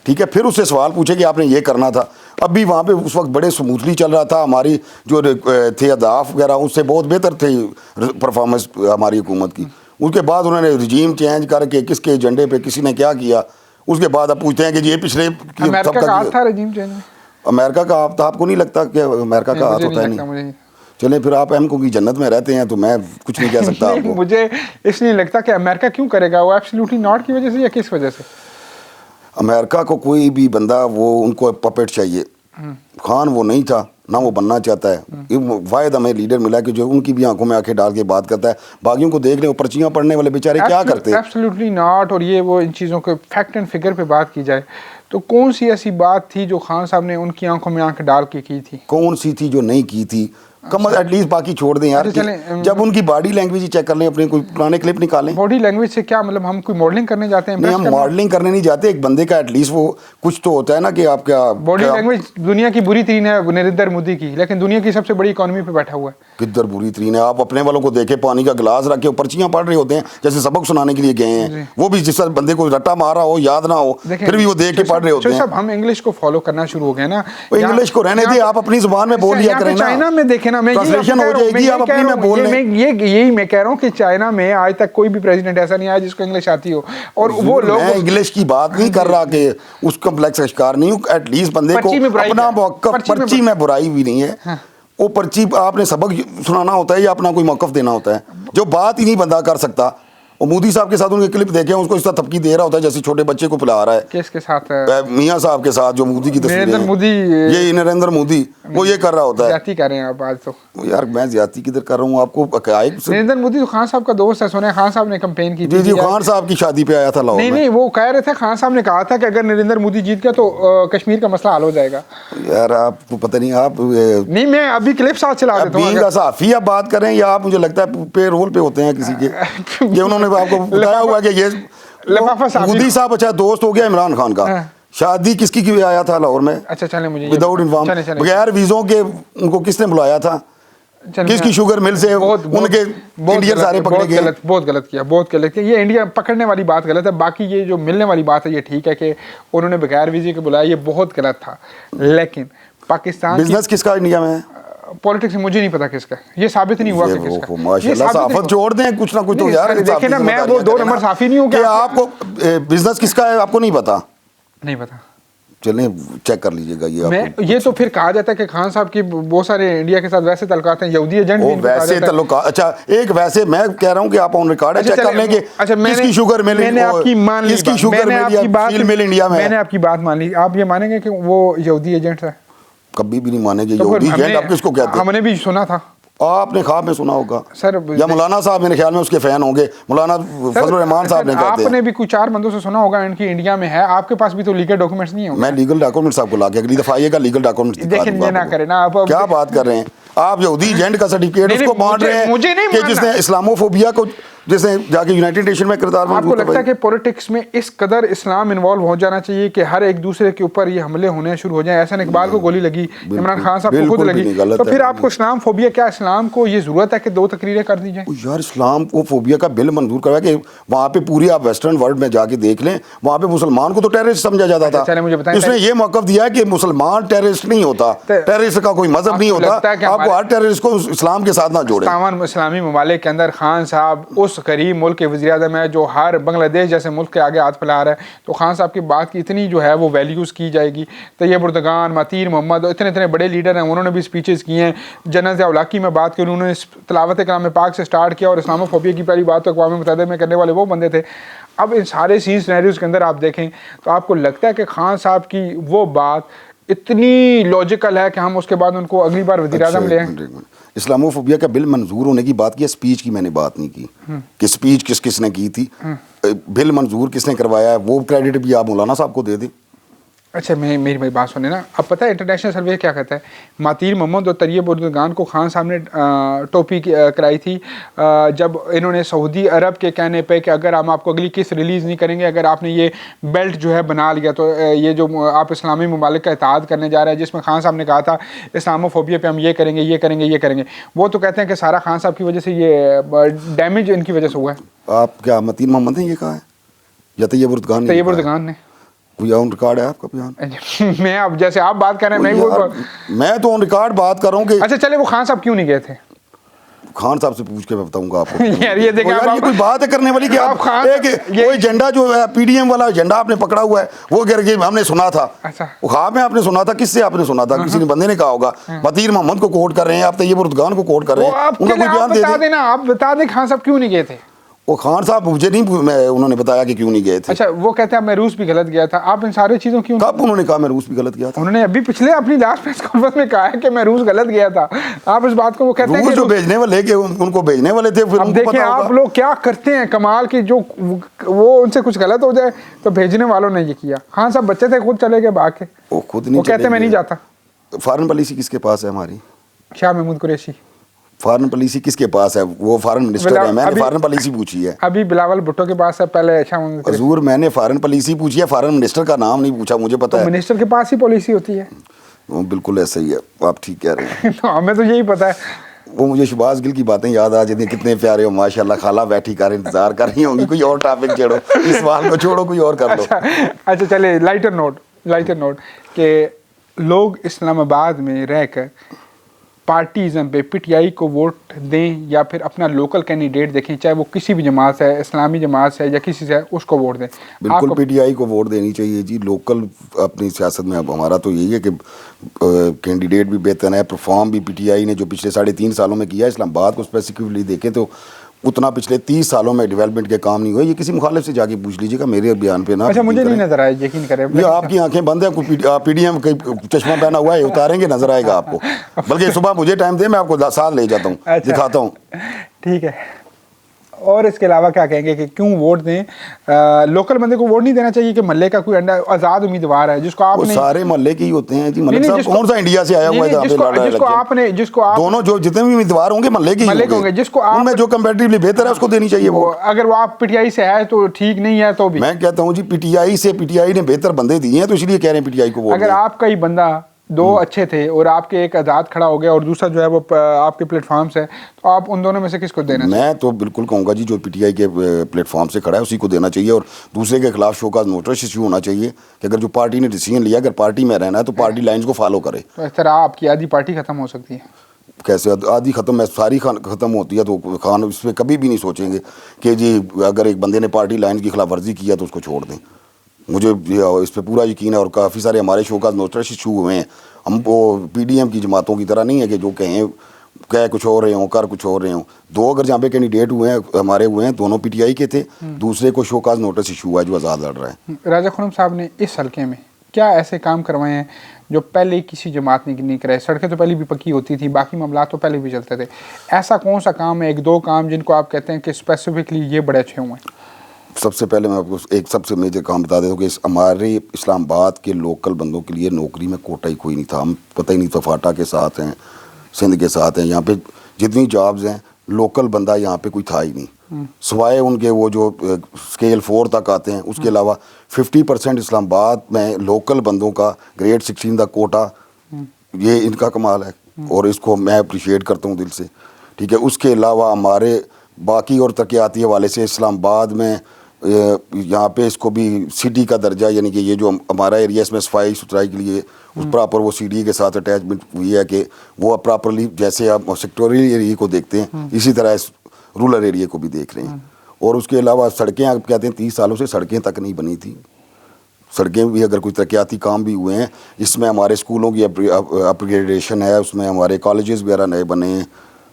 ठीक है, फिर उससे सवाल पूछे कि आपने ये करना था। अब भी वहाँ पे उस वक्त बड़े स्मूथली चल रहा था, हमारी जो थे अहदाफ वगैरह उससे बहुत बेहतर थे परफॉर्मेंस हमारी हुकूमत की। उसके बाद उन्होंने रिजीम चेंज करके किसके एजेंडे पे किसी ने क्या किया, उसके बाद अब पूछते हैं कि ये पिछले अमेरिका का हाथ था रिजीम चेंज में। अमेरिका का हाथ था, आपको नहीं लगता कि अमेरिका का हाथ होता है? नहीं। चले फिर आप एमको की जन्नत में रहते हैं तो मैं कुछ नहीं कह सकता आपको। मुझे इसलिए लगता कि अमेरिका क्यों करेगा, वो एब्सोल्युटली नॉट की वजह से या किस वजह से? अमेरिका को कोई भी बंदा वो उनको पपेट चाहिए। खान वो नहीं था, ना वो बनना चाहता है। वायद हमें लीडर मिला कि जो उनकी भी आंखों में आंखें डाल के बात करता है। बाकियों को देख ले, वो पर्चियाँ पढ़ने वाले बेचारे क्या करते हैं? Absolutely not. और ये वो इन चीज़ों के फैक्ट एंड फिगर पे बात की जाए तो कौन सी ऐसी बात थी जो खान साहब ने उनकी आंखों में आंखें डाल के की थी? कौन सी थी जो नहीं की थी? कम एटलीस्ट बाकी छोड़ दें यार। अच्छा, चलें, जब उनकी बॉडी लैंग्वेज ही चेक कर लें, अपने कोई पुराने क्लिप निकालें। बॉडी लैंग्वेज से क्या मतलब, हम कोई मॉडलिंग करने जाते हैं? नहीं, हम मॉडलिंग करने नहीं जाते, एक बंदे का एटलीस्ट वो कुछ तो होता है ना कि आप क्या बॉडी लैंग्वेज दुनिया की बुरी तरीन है नरेंद्र मोदी की, लेकिन दुनिया की सबसे बड़ी इकोनॉमी पे बैठा हुआ है। किधर बुरी तरीन है? आप अपने वालों को देखे पानी का गिलास रख के पर्चियां पढ़ रहे होते हैं जैसे सबक सुनाने के लिए गए हैं, वो भी जिस बंदे को रट्टा मारा हो याद ना हो फिर भी वो देख के पढ़ रहे होते हैं। हम इंग्लिश को फॉलो करना शुरू हो गए ना, इंग्लिश को रहने दे, आप अपनी जुबान में बोल लिया करें ना। चाइना में देखे ना, ट्रांसलेशन हो जाएगी, आप अपनी में बोल लें। यही मैं कह रहा हूँ कि चाइना में आज तक कोई भी प्रेसिडेंट ऐसा नहीं आया जिसको इंग्लिश आती हो, और वो लोग। मैं इंग्लिश की बात नहीं कर रहा कि उस कम्प्लेक्स का शिकार नहीं हूँ, एटलीस्ट बंदे को अपना मौकफ, पर्ची में बुराई भी नहीं है, वो पर्ची आपने सबक सुनाना होता है या अपना कोई मौकफ देना होता है। जो बात ही नहीं बंदा कर सकता, वो मोदी साहब के साथ उनके क्लिप देखे, उसको इस तरह थपकी दे रहा होता है जैसे छोटे बच्चे को पिला रहा है। किसके साथ? मियां साहब के साथ, जो मोदी की तस्वीर नरेंद्र मोदी, ये नरेंद्र मोदी, वो ये कर रहा होता है। ज्यादती कर रहे हैं आप आज तो। यार मैं ज्यादती किधर कर रहा हूँ आपको? नरेंद्र मोदी तो खान साहब का दोस्त है, सोनिया खान साहब ने कैंपेन की थी। जी, खान साहब की शादी पे आया था लाहौर में। नहीं, वो कह रहे थे, खान साहब ने कहा था कि अगर नरेंद्र मोदी जीत गया तो कश्मीर का मसला हल हो जाएगा। यार आपको पता नहीं, आप नहीं, मैं अभी क्लिप साथ चला देता हूँ। साफी आप बात करें या आप, मुझे लगता है पे रोल पे होते हैं किसी के, ये उन्होंने आपको बताया हुआ कि ये मोदी साहब अच्छा दोस्त हो गया इमरान खान का। शादी किसकी की आया था लाहौर में? अच्छा, चले मुझे विदाउट इन्फॉर्म, बगैर वीजों के उनको किसने बुलाया था? किसकी शुगर मिल से उनके इंडियन सारे पकड़े गए? बहुत गलत किया ये इंडिया पकड़ने वाली बात गलत है। बाकी ये जो मिलने वाली बात है ये ठीक है कि उन्होंने बगैर वीजे के बुलाया, ये बहुत गलत था। लेकिन पाकिस्तान बिजनेस किसका इंडिया में है? पॉलिटिक्स मुझे नहीं पता किसका, ये साबित नहीं हुआ कि किसका। माशाल्लाह, साफत छोड़ दें कुछ ना कुछ तो यार। देखिए ना, मैं वो 2 नंबर साफी नहीं हूँ कि आपको बिजनेस किसका है आपको नहीं पता? नहीं पता, चलें चेक कर लीजिएगा ये तो फिर कहा जाता है कि खान साहब की बहुत सारे इंडिया के साथ वैसे तल्लुकात हैं, यहूदी एजेंट भी वैसे तल्लुकात। अच्छा, एक वैसे मैं कह रहा हूँ कि आप ऑन रिकॉर्ड है, चेक कर लें कि किसकी शुगर मिल, मैंने आपकी मान ली, किसकी शुगर मिल इंडिया में। मैंने आपकी बात मान ली, आप ये मानेंगे कि वो यहूदी एजेंट है? कभी भी नहीं मानेंगे। यहूदी एजेंट आप किसको कहते हैं? हमने भी सुना था, आपने ख्वाब में सुना होगा सर, या मौलाना साहब मेरे ख्याल में उसके फैन होंगे, मौलाना फजल रहमान साहब ने कहते हैं। आपने भी कुछ 4 बंदों से सुना होगा इनकी इंडिया में है, आपके पास भी तो लीगल डॉक्यूमेंट्स नहीं होंगे। मैं लीगल डॉक्यूमेंट्स आपको लाके अगली दफा आइएगा, लीगल डॉक्यूमेंट्स देखिए, ये ना करें ना आप। क्या बात कर रहे हैं आप? यहूदी एजेंट का सर्टिफिकेट उसको बांट रहे हैं कि जिसने इस्लामोफोबिया को, जिसने जाके यूनाइटेड नेशन में किरदार। आपको लगता है कि पॉलिटिक्स में इस कदर इस्लाम इन्वॉल्व हो जाना चाहिए कि हर एक दूसरे के ऊपर ये हमले होने शुरू हो जाए? एहसन इकबाल को गोली लगी, इमरान खान साहब को खुद लगी, तो फिर आपको इस्लाम फोबिया, क्या इस्लाम को ये जरूरत है कि 2 तकरीरें कर दी जाए? यार इस्लाम को फोबिया का बिल मंजूर करवा के वहाँ पे पूरी आप वेस्टर्न वर्ल्ड में जाके देख लें, वहाँ पे मुसलमान को तो टेररिस्ट समझा जाता था। चलिए मुझे बताएं, उसने ये मौकफ दिया है कि मुसलमान टेररिस्ट नहीं होता, टेररिस्ट का कोई मजहब नहीं होता, आपको हर टेररिस्ट को इस्लाम के साथ ना जोड़े। इस्लामी ममालिक के अंदर खान साहब उस गरीब मुल्क के वज़ीर आज़म है जो हर बांग्लादेश जैसे मुल्क के आगे हाथ फैला रहा है, तो खान साहब की बात की इतनी जो है वो वैल्यूज़ की जाएगी। तैयब उर्दगान, मतीर मोहम्मद, इतने बड़े लीडर हैं, उन्होंने भी स्पीचेस किए हैं। जनरल ज़िया-उल-हक़ में बात की, उन्होंने तिलावत कलाम पाक से स्टार्ट किया और इस्लामोफोबिया की पहली बात तो अक़वाम मुत्तहिदा में करने वाले वो बंदे थे। अब इन सारे सीन सिनेरियोज़ के अंदर आप देखें तो आपको लगता है कि खान साहब की वो बात इतनी लॉजिकल है कि हम उसके बाद उनको अगली बार वज़ीर आज़म ले आएं? इस्लामोफोबिया का बिल मंजूर होने की बात की, स्पीच की मैंने बात नहीं की कि स्पीच किसने की थी, बिल मंजूर किसने करवाया है, वो क्रेडिट भी आप मौलाना साहब को दे दें। अच्छा, मेरी बात सुने ना। अब पता है इंटरनेशनल सर्वे क्या कहता है? मतीर मोहम्मद और तैयब उर्दगान को खान साहब ने टोपी कराई थी जब इन्होंने सऊदी अरब के कहने पे कि अगर हम आपको अगली किस्त रिलीज़ नहीं करेंगे, अगर आपने ये बेल्ट जो है बना लिया तो ये जो आप इस्लामी ममालिक का इत्तेहाद करने जा रहे हैं, जिसमें खान साहब ने कहा था इस्लामोफोबिया पे हम ये करेंगे, वो तो कहते हैं कि सारा खान साहब की वजह से ये डैमेज इनकी वजह से हुआ है। आप क्या मतीर मोहम्मद ने ये कहा है या तैयब उर्दगान ने? कोई ऑन रिकॉर्ड है आपका बयान? मैं अब जैसे आप बात कर रहे हैं, मैं तो ऑन रिकॉर्ड बात कर रहा हूँ कि अच्छा चले, वो खान साहब क्यों नहीं गए थे? खान साहब से पूछ के मैं बताऊंगा आपको। यार ये देखिए, ये कोई बात है करने वाली कि आप कोई एजेंडा जो है पीडीएम वाला एजेंडा आपने पकड़ा हुआ है, वो हमने सुना था। अच्छा, वो ख्वाब में आपने सुना था? किससे आपने सुना था? किसी ने बंदे ने कहा होगा। मतीर मोहम्मद को कोट कर रहे हैं आप, तैयब उर्दगान को कोट कर रहे हैं, उनका कोई बयान दे देना। आप बता दें खान साहब क्यों नहीं गए थे? वो खान साहब मुझे नहीं, उन्होंने बताया कि क्यों नहीं गए थे। अच्छा, वो कहते हैं मैं रूस भी गलत गया था। आप इन सारी चीज़ों क्यों? कब उन्होंने कहा मैं रूस भी गलत गया था? उन्होंने अभी पिछले अपनी लास्ट प्रेस कॉन्फ्रेंस में कहा है कि मैं रूस गलत गया था। आप इस बात को, वो कहते हैं कि जो भेजने वाले के उनको भेजने वाले थे, फिर अब देखिए आप लोग क्या करते हैं कमाल की, जो वो उनसे कुछ गलत हो जाए तो भेजने वालों ने ये किया। खान साहब बच्चे थे, खुद चले गए भाग के, वो खुद नहीं, वो कहते मैं नहीं जाता। फॉरेन पॉलिसी किसके पास है हमारी? शाह महमूद कुरैशी। फॉरेन पॉलिसी किसके पास है? वो फॉरेन मिनिस्टर है, मैंने फॉरेन पॉलिसी पूछी है। अभी बिलावल भुट्टो के पास है, पहले शाह महमूद कुरैशी। हजूर मैंने फॉरेन पॉलिसी पूछी है, फॉरेन मिनिस्टर का नाम नहीं पूछा, मुझे पता तो है। मिनिस्टर के पास ही पॉलिसी होती है। वो बिल्कुल ऐसा ही है, आप ठीक कह रहे हैं। तो हमें तो यही पता है। वो मुझे शहबाज गिल की बातें याद आ जाती हैं, कितने प्यारे हो माशाल्लाह, खाला बैठी कर इंतजार कर रही होंगी। कोई और टॉपिक छेड़ो, इस सवाल को छोड़ो, कोई और कर लो। अच्छा चले, लाइटर नोट कि लोग इस्लामाबाद में रहकर पार्टीज़म पे पीटीआई को वोट दें या फिर अपना लोकल कैंडिडेट देखें, चाहे वो किसी भी जमात से है, इस्लामी जमात से है या किसी से है, उसको वोट दें। बिल्कुल पीटीआई को वोट देनी चाहिए जी। लोकल अपनी सियासत में अब हमारा तो यही है कि कैंडिडेट भी बेहतर है, परफॉर्म भी पीटीआई ने जो पिछले 3.5 सालों में किया है। इस्लामाबाद को स्पेसिफिकली देखें तो उतना पिछले 30 सालों में डेवलपमेंट के काम नहीं हुए। ये किसी मुखालिफ से जाके पूछ लीजिएगा, मेरे बयान पे ना। अच्छा, मुझे नहीं नजर आया, यकीन करें। ये आपकी आंखें बंद है, पीडीएम चश्मा पहना हुआ है, उतारेंगे नजर आएगा आपको। बल्कि सुबह मुझे टाइम दे, मैं आपको साथ ले जाता हूँ। अच्छा, दिखाता हूँ। ठीक है। और इसके अलावा क्या कहेंगे कि क्यों वोट दें? लोकल बंदे को वोट नहीं देना चाहिए कि मोहल्ले का कोई आज़ाद उम्मीदवार है जिसको आपने, सारे मोहल्ले के ही होते हैं जी। मलिक साहब कौन सा इंडिया से आया हुआ है जिसको आप दोनों जो जितने भी उम्मीदवार होंगे मोहल्ले के होंगे, जिसको आप उनमें जो कंपैरेटिवली बेहतर है उसको देनी चाहिए वो। अगर वो आप पीटीआई से है तो ठीक, नहीं है तो भी मैं कहता हूँ जी, पीटीआई ने बेहतर बंदे दिए हैं तो इसलिए कह रहे हैं पीटीआई को वोट। अगर आपका ही बंदा दो अच्छे थे और आपके एक आज़ाद खड़ा हो गया और दूसरा जो है वो आपके प्लेटफॉर्म से, तो आप उन दोनों में से किसको देना? मैं तो बिल्कुल कहूँगा जी, जो पीटीआई के प्लेटफॉर्म से खड़ा है उसी को देना चाहिए। और दूसरे के खिलाफ शोकाज नोटिस इशू होना चाहिए कि अगर जो पार्टी ने डिसीजन लिया, अगर पार्टी में रहना है तो पार्टी लाइन्स को फॉलो करे। तो इस तरह आपकी आधी पार्टी खत्म हो सकती है। कैसे आधी खत्म है? सारी खत्म होती है तो खान इस पर कभी भी नहीं सोचेंगे कि जी अगर एक बंदे ने पार्टी लाइन की खिलाफ वर्जी किया तो उसको छोड़ दें। मुझे इस पर पूरा यकीन है। और काफ़ी सारे हमारे शोकाज नोटिस इशू हुए हैं। हम वो पीडीएम की जमातों की तरह नहीं है कि जो कह कुछ और रहे हों, कर कुछ और रहे हों। दो अगर जहाँ पे कैंडिडेट हुए हैं हमारे हुए हैं, दोनों पीटीआई के थे, दूसरे को शोकाज नोटिस इशू हुआ है जो आज़ाद लड़ रहा है। राजा खुरम साहब ने इस हल्के में क्या ऐसे काम करवाए हैं जो पहले किसी जमात ने नहीं कराए? सड़कें तो पहले भी पक्की होती थी, बाकी मामला तो पहले भी चलते थे। ऐसा कौन सा काम है, एक दो काम, जिनको आप कहते हैं कि स्पेसिफिकली ये बड़े अच्छे हुए हैं? सबसे पहले मैं आपको एक सबसे मेजर काम बता देता हूँ कि हमारे इस्लामाबाद के लोकल बंदों के लिए नौकरी में कोटा ही कोई नहीं था। हम पता ही नहीं था, फाटा के साथ हैं, सिंध के साथ हैं, यहाँ पे जितनी जॉब्स हैं लोकल बंदा यहाँ पे कोई था ही नहीं, सिवाय उनके वो जो स्केल 4 तक आते हैं। उसके अलावा 50% इस्लामाबाद में लोकल बंदों का ग्रेड 16 का कोटा, ये इनका कमाल है और इसको मैं अप्रिशिएट करता हूँ दिल से। ठीक है। उसके अलावा हमारे बाकी और तरक्याती हवाले से इस्लामाबाद में यहाँ पे इसको भी सिटी का दर्जा, यानी कि ये जो हमारा एरिया इसमें सफाई सुथराई के लिए उस प्रॉपर वो सीडी के साथ अटैचमेंट हुई है कि वो प्रॉपरली, जैसे आप सेक्टोरियल एरिया को देखते हैं इसी तरह इस रूरल एरिया को भी देख रहे हैं। और उसके अलावा सड़कें, आप कहते हैं 30 सालों से सड़कें तक नहीं बनी थी। सड़कें भी अगर कोई तरक्याती काम भी हुए हैं, इसमें हमारे स्कूलों की अपग्रेडेशन है, उसमें हमारे कॉलेजेस वगैरह नए बने हैं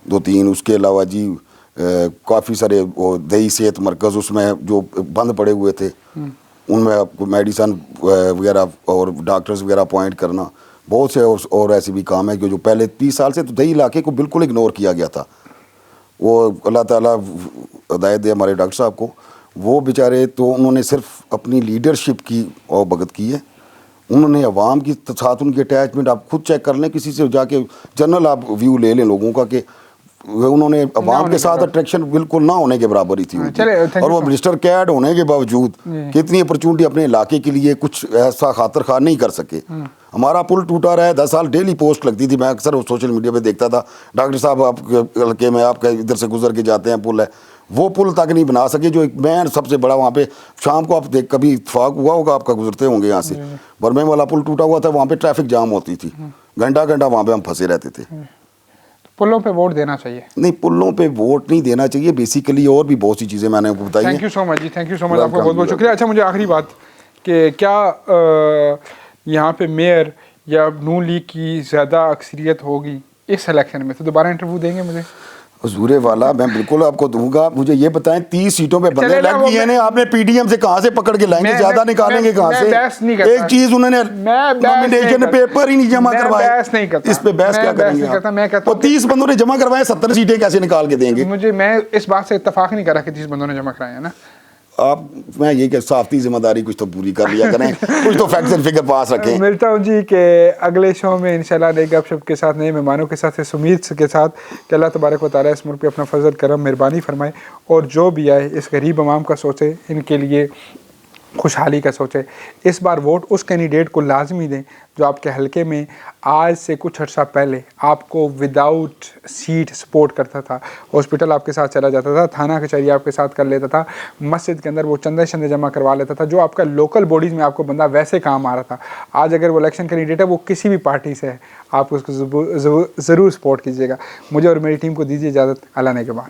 2-3। उसके अलावा जी काफ़ी सारे वो दही सेहत मरकज़ उसमें जो बंद पड़े हुए थे उनमें आपको मेडिसन वगैरह और डॉक्टर्स वगैरह अपॉइंट करना, बहुत से और ऐसे भी काम है कि जो पहले 30 साल से तो दही इलाके को बिल्कुल इग्नोर किया गया था। वो अल्लाह ताला हिदायत दे हमारे डॉक्टर साहब को, वो बेचारे तो उन्होंने सिर्फ अपनी लीडरशिप की और भगत की है। उन्होंने अवाम के साथ उनकी अटैचमेंट आप खुद चेक कर लें, किसी से जाके जनरल आप व्यू ले लें लोगों का कि उन्होंने अवाम के साथ अट्रैक्शन बिल्कुल ना होने के बराबर ही थी उनकी। और वो मिनिस्टर कैड होने के बावजूद कितनी अपॉर्चुनिटी अपने इलाके के लिए कुछ ऐसा खातर खा नहीं कर सके। हमारा पुल टूटा रहा है, 10 साल डेली पोस्ट लगती थी, मैं अक्सर सोशल मीडिया पे देखता था, डॉक्टर साहब आपके हल्के में आपका इधर से गुजर के जाते हैं पुल है, वो पुल तक नहीं बना सके जो एक मेन सबसे बड़ा वहाँ पे शाम को आप देख कभी इत्तेफाक हुआ होगा आपका, गुजरते होंगे यहाँ से, बरमे वाला पुल टूटा हुआ था, वहाँ पे ट्रैफिक जाम होती थी, घंटा घंटा वहाँ पे हम फंसे रहते थे। पुलों पे वोट देना चाहिए? नहीं, पुलों पे वोट नहीं देना चाहिए, बेसिकली और भी बहुत सी चीज़ें मैंने आपको बताई। Thank you so much ji, thank you so much, आपका बहुत बहुत शुक्रिया। अच्छा, मुझे आखिरी बात कि क्या यहाँ पे मेयर या नून लीग की ज़्यादा अक्सरियत होगी इस इलेक्शन में, तो दोबारा इंटरव्यू देंगे मुझे? हुजूरे वाला मैं बिल्कुल आपको दूंगा। मुझे ये बताएं 30 सीटों पे बंदे लग गए हैं, आपने पीडीएम से कहां से पकड़ के लाएंगे, ज्यादा निकालेंगे कहां से? एक चीज उन्होंने नॉमिनेशन पेपर ही नहीं जमा करवाए, इस पे बहस क्या करेंगे? मैं कहता हूं 30 बंदों ने जमा करवाए, 70 सीटें कैसे निकाल के देंगे? मैं इस बात से इत्तेफाक नहीं कर रहा कि 30 बंदों ने जमा कराए हैं ना। आप मैं ये कि साफ्ती जिम्मेदारी कुछ तो पूरी कर लिया करें, कुछ तो फैक्ट्स एंड फिगर पास रखें। मिलता हूँ जी के अगले शो में इंशाल्लाह नए गपशप के साथ, नए मेहमानों के साथ, इस उम्मीद के साथ कि अल्लाह तबारक व तआला इस मुल्क पे अपना फजल करम मेहरबानी फरमाए और जो भी आए इस गरीब अवाम का सोचे, इनके लिए खुशहाली का सोचे। इस बार वोट उस कैंडिडेट को लाजमी दें जो आपके हलके में आज से कुछ अर्सा पहले आपको विदाउट सीट सपोर्ट करता था, हॉस्पिटल आपके साथ चला जाता था, थाना कचहरी आपके साथ कर लेता था, मस्जिद के अंदर वो चंदे शंदे जमा करवा लेता था, जो आपका लोकल बॉडीज़ में आपको बंदा वैसे काम आ रहा था। आज अगर वो इलेक्शन कैंडिडेट है, वो किसी भी पार्टी से है, आप उसको ज़रूर सपोर्ट कीजिएगा। मुझे और मेरी टीम को दीजिए इजाज़त। अल्लाह ने के बाद।